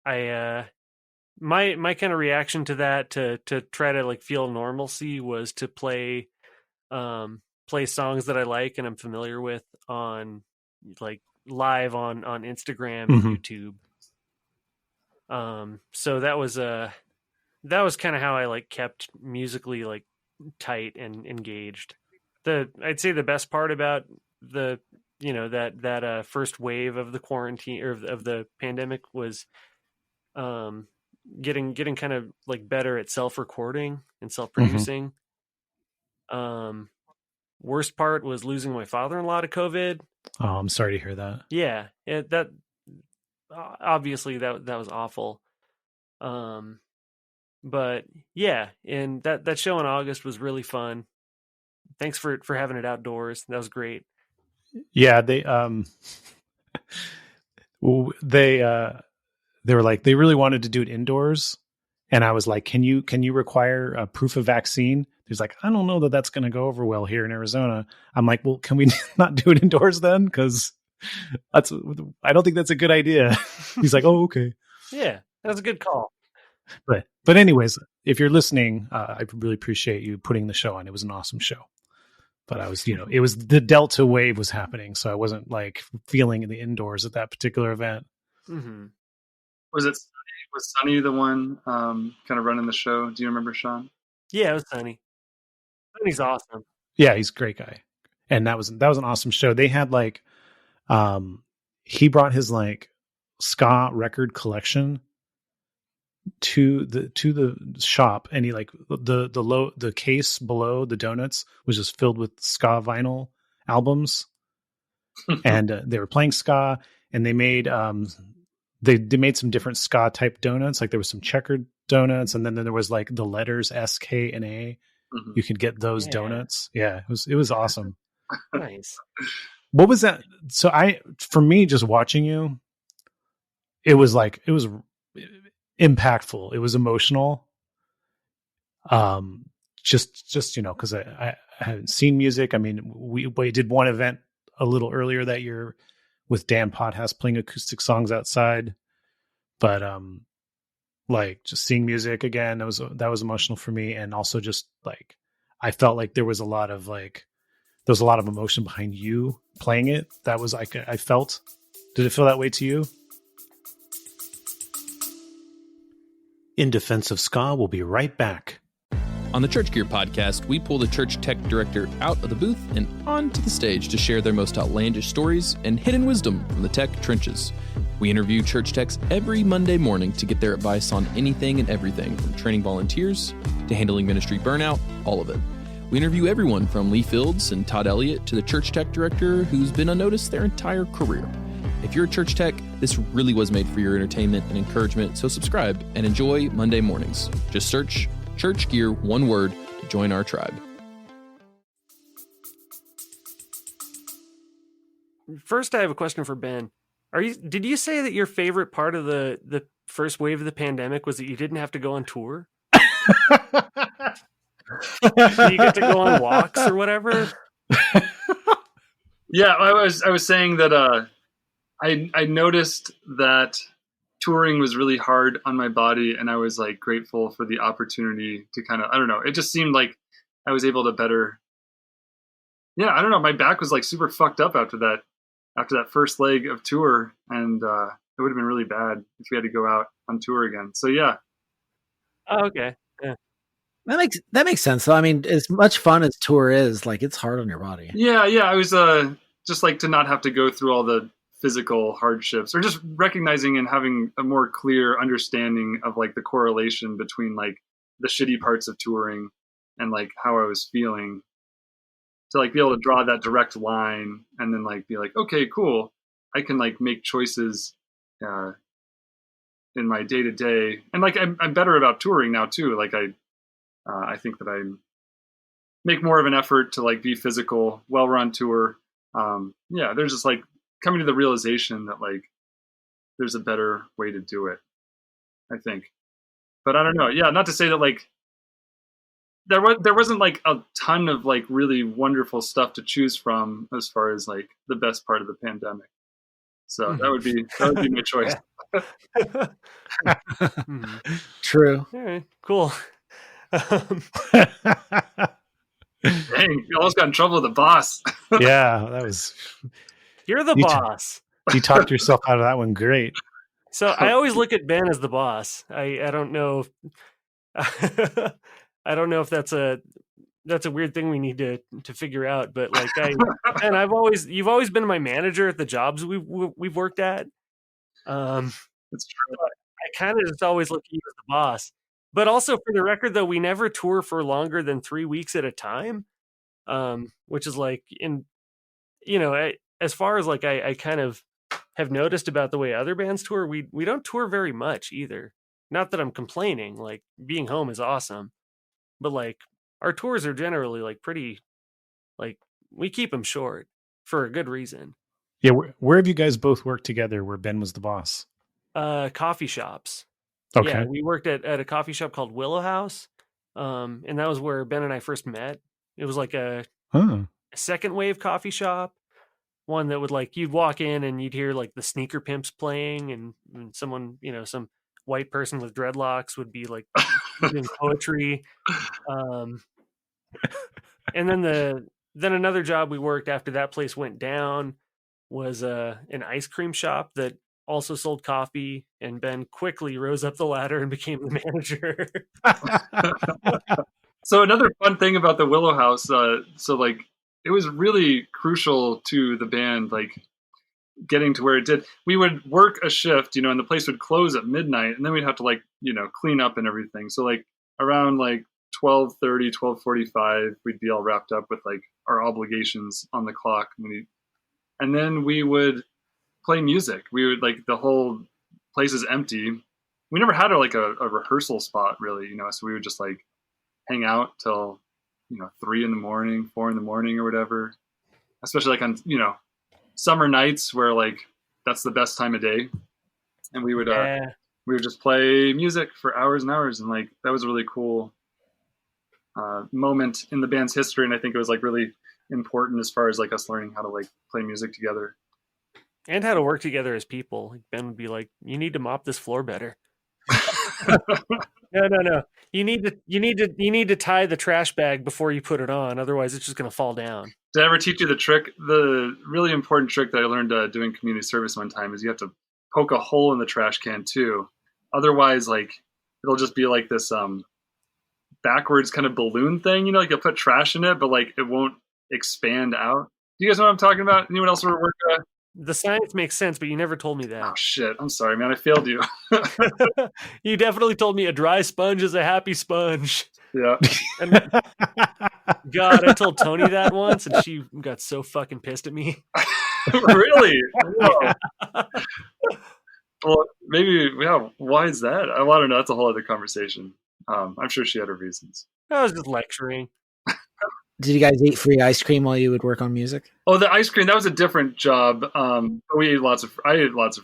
My kind of reaction to that to try to like feel normalcy was to play songs that I like and I'm familiar with on like live on Instagram and YouTube. So that was kind of how I like kept musically like tight and engaged. I'd say the best part about the that first wave of the quarantine or of the pandemic was getting kind of like better at self-recording and self-producing. Worst part was losing my father-in-law to COVID. Oh, I'm sorry to hear that. Yeah, that obviously that was awful. But yeah, and that show in August was really fun. Thanks for having it outdoors. That was great. Yeah, they were like they really wanted to do it indoors, and I was like, can you require a proof of vaccine? He's like, I don't know that that's going to go over well here in Arizona. I'm like, well, can we not do it indoors then? Because I don't think that's a good idea. He's like, oh, okay. Yeah, that's a good call. But anyways, if you're listening, I really appreciate you putting the show on. It was an awesome show. But I was, it was the Delta wave was happening, so I wasn't like feeling in the indoors at that particular event. Mm-hmm. Was Sonny the one kind of running the show? Do you remember, Sean? Yeah, it was Sonny. Sonny's awesome. Yeah, he's a great guy, and that was an awesome show. They had like, he brought his like ska record collection to the shop, and he like the case below the donuts was just filled with ska vinyl albums, and they were playing ska, and they made they made some different ska type donuts. Like there was some checkered donuts, and then there was like the letters S, K, and A. Mm-hmm. You could get those donuts. Yeah, it was awesome. Nice. What was that? So for me, just watching you, it was impactful. It was emotional. Just because I haven't seen music. I mean, we did one event a little earlier that year with Dan Potthast playing acoustic songs outside, but like just seeing music again, that was emotional for me, and also just like I felt like there was a lot of emotion behind you playing it. That was like I felt. Did it feel that way to you? In Defense of Ska, we'll be right back. On the Church Gear podcast, we pull the church tech director out of the booth and onto the stage to share their most outlandish stories and hidden wisdom from the tech trenches. We interview church techs every Monday morning to get their advice on anything and everything, from training volunteers to handling ministry burnout, all of it. We interview everyone from Lee Fields and Todd Elliott to the church tech director who's been unnoticed their entire career. If you're a church tech, this really was made for your entertainment and encouragement, so subscribe and enjoy Monday mornings. Just search Church Gear, one word, to join our tribe. First, I have a question for Ben. Did you say that your favorite part of the first wave of the pandemic was that you didn't have to go on tour? You get to go on walks or whatever? Yeah, I was saying that I noticed that touring was really hard on my body, and I was like grateful for the opportunity to kind of, I don't know, it just seemed like I was able to better. Yeah, I don't know, my back was like super fucked up after that first leg of tour, and it would have been really bad if we had to go out on tour again. So yeah. Oh, okay. Yeah. That makes sense. So I mean, as much fun as tour is, like, it's hard on your body. Yeah. I was just like to not have to go through all the physical hardships, or just recognizing and having a more clear understanding of like the correlation between like the shitty parts of touring and like how I was feeling, to like be able to draw that direct line and then like be like, okay, cool, I can like make choices in my day to day, and like I'm better about touring now too. Like I think that I make more of an effort to like be physical while we're on tour. Yeah, there's just like coming to the realization that like there's a better way to do it, I think. But I don't know. Yeah, not to say that like there wasn't like a ton of like really wonderful stuff to choose from as far as like the best part of the pandemic. So that would be my choice. True. All right, cool. Dang, you almost got in trouble with the boss. Yeah, that was. You're the boss. You talked yourself out of that one. Great. So I always look at Ben as the boss. I don't know. I don't know if that's a weird thing we need to figure out. But like you've always been my manager at the jobs we've worked at. That's true. I kind of just always look at you as the boss. But also, for the record, though, we never tour for longer than 3 weeks at a time, which is like as far as like I kind of have noticed about the way other bands tour, we don't tour very much either. Not that I'm complaining, like being home is awesome, but like our tours are generally like pretty, like we keep them short for a good reason. Yeah, where have you guys both worked together where Ben was the boss? Coffee shops. Okay. Yeah, we worked at a coffee shop called Willow House, and that was where Ben and I first met. It was like a second wave coffee shop. One that would like, you'd walk in and you'd hear like the Sneaker Pimps playing, and someone, some white person with dreadlocks would be like doing poetry. And then another job we worked after that place went down was an ice cream shop that also sold coffee, and Ben quickly rose up the ladder and became the manager. So another fun thing about the Willow House, so like it was really crucial to the band, like getting to where it did. We would work a shift, and the place would close at midnight, and then we'd have to like, clean up and everything. So like around like 12:30, 12:45, we'd be all wrapped up with like our obligations on the clock. And then we would play music. We would like, the whole place is empty. We never had a rehearsal spot really, so we would just like hang out till 3 a.m, 4 a.m, or whatever, especially like on summer nights where like that's the best time of day, and we would just play music for hours and hours, and like that was a really cool moment in the band's history, and I think it was like really important as far as like us learning how to like play music together and how to work together as people. Like Ben would be like, you need to mop this floor better. No. You need to tie the trash bag before you put it on. Otherwise it's just going to fall down. Did I ever teach you the really important trick that I learned doing community service one time is you have to poke a hole in the trash can too. Otherwise, like it'll just be like this backwards kind of balloon thing, you know, like you'll put trash in it, but like it won't expand out. Do you guys know what I'm talking about? Anyone else ever work? The science makes sense, but you never told me Oh that. shit! I'm sorry, man. I failed you. You definitely told me a dry sponge is a happy sponge. Yeah. And God, I told Tony that once, and she got so fucking pissed at me. Really? Whoa. Well, maybe, yeah. Why is that? I don't know. That's a whole other conversation. I'm sure she had her reasons. I was just lecturing. Did you guys eat free ice cream while you would work on music? Oh, the ice cream, that was a different job. I ate lots of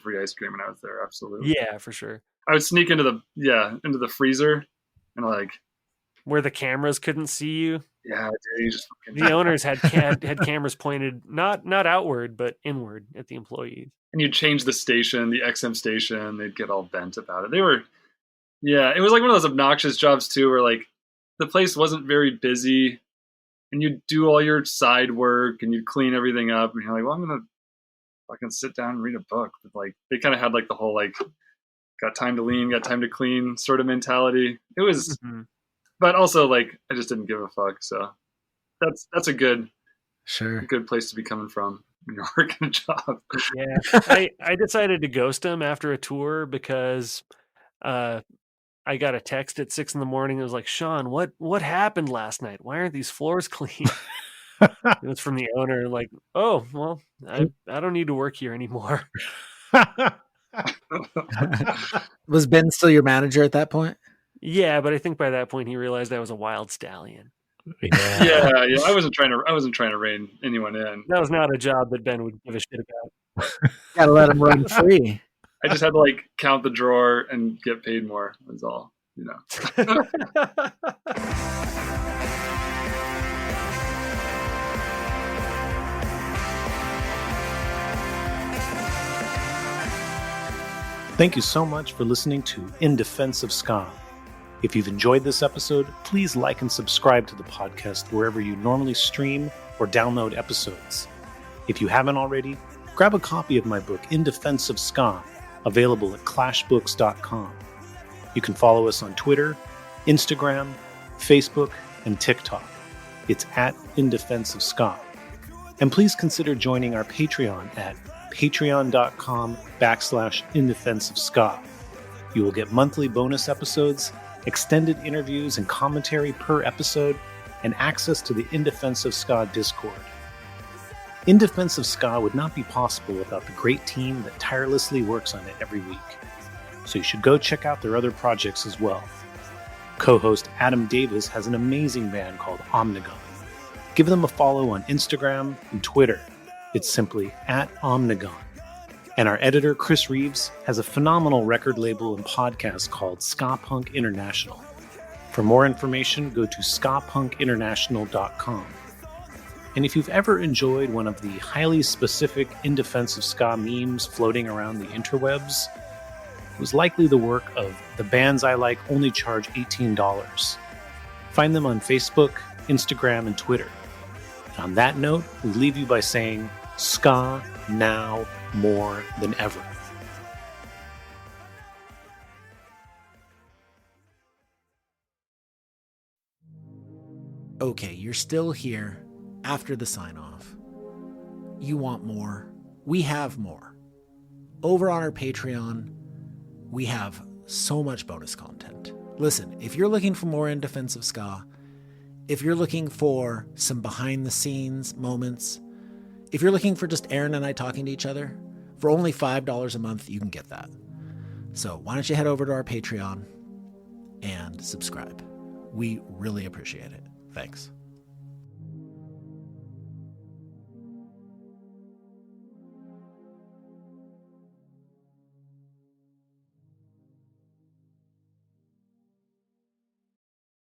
free ice cream when I was there. Absolutely. Yeah, for sure. I would sneak into the freezer and like where the cameras couldn't see you. Yeah, dude, just the owners had cameras pointed not outward but inward at the employees. And you'd change the station, the XM station, they'd get all bent about it. It was like one of those obnoxious jobs too, where like the place wasn't very busy. And you'd do all your side work and you'd clean everything up. And you're like, well, I'm going to fucking sit down and read a book. But like, they kind of had like the whole, like, got time to lean, got time to clean sort of mentality. It was, but also like, I just didn't give a fuck. So that's a good place to be coming from when you're working a job. Yeah. I decided to ghost him after a tour because, I got a text at 6 a.m. It was like, Sean, what happened last night? Why aren't these floors clean? It was from the owner. Like, oh, well, I don't need to work here anymore. Was Ben still your manager at that point? Yeah, but I think by that point he realized I was a wild stallion. Yeah. I wasn't trying to rein anyone in. That was not a job that Ben would give a shit about. Gotta let him run free. I just had to like count the drawer and get paid more. That's all, you know. Thank you so much for listening to In Defense of Ska. If you've enjoyed this episode, please like and subscribe to the podcast wherever you normally stream or download episodes. If you haven't already, grab a copy of my book, In Defense of Ska, available at clashbooks.com. You can follow us on Twitter, Instagram, Facebook, and TikTok. It's at In Defense of Ska. And please consider joining our Patreon at patreon.com/indefenseofska. You will get monthly bonus episodes, extended interviews and commentary per episode, and access to the In Defense of Ska Discord. In Defense of Ska would not be possible without the great team that tirelessly works on it every week. So you should go check out their other projects as well. Co-host Adam Davis has an amazing band called Omnigon. Give them a follow on Instagram and Twitter. It's simply at Omnigon. And our editor, Chris Reeves, has a phenomenal record label and podcast called Ska Punk International. For more information, go to skapunkinternational.com. And if you've ever enjoyed one of the highly specific In Defense of Ska memes floating around the interwebs, it was likely the work of The Bands I Like Only Charge $18. Find them on Facebook, Instagram, and Twitter. And on that note, we leave you by saying, Ska now more than ever. Okay, you're still here after the sign-off. You want more? We have more. Over on our Patreon, we have so much bonus content. Listen, if you're looking for more In Defense of Ska, if you're looking for some behind-the-scenes moments, if you're looking for just Aaron and I talking to each other, for only $5 a month, you can get that. So why don't you head over to our Patreon and subscribe? We really appreciate it. Thanks.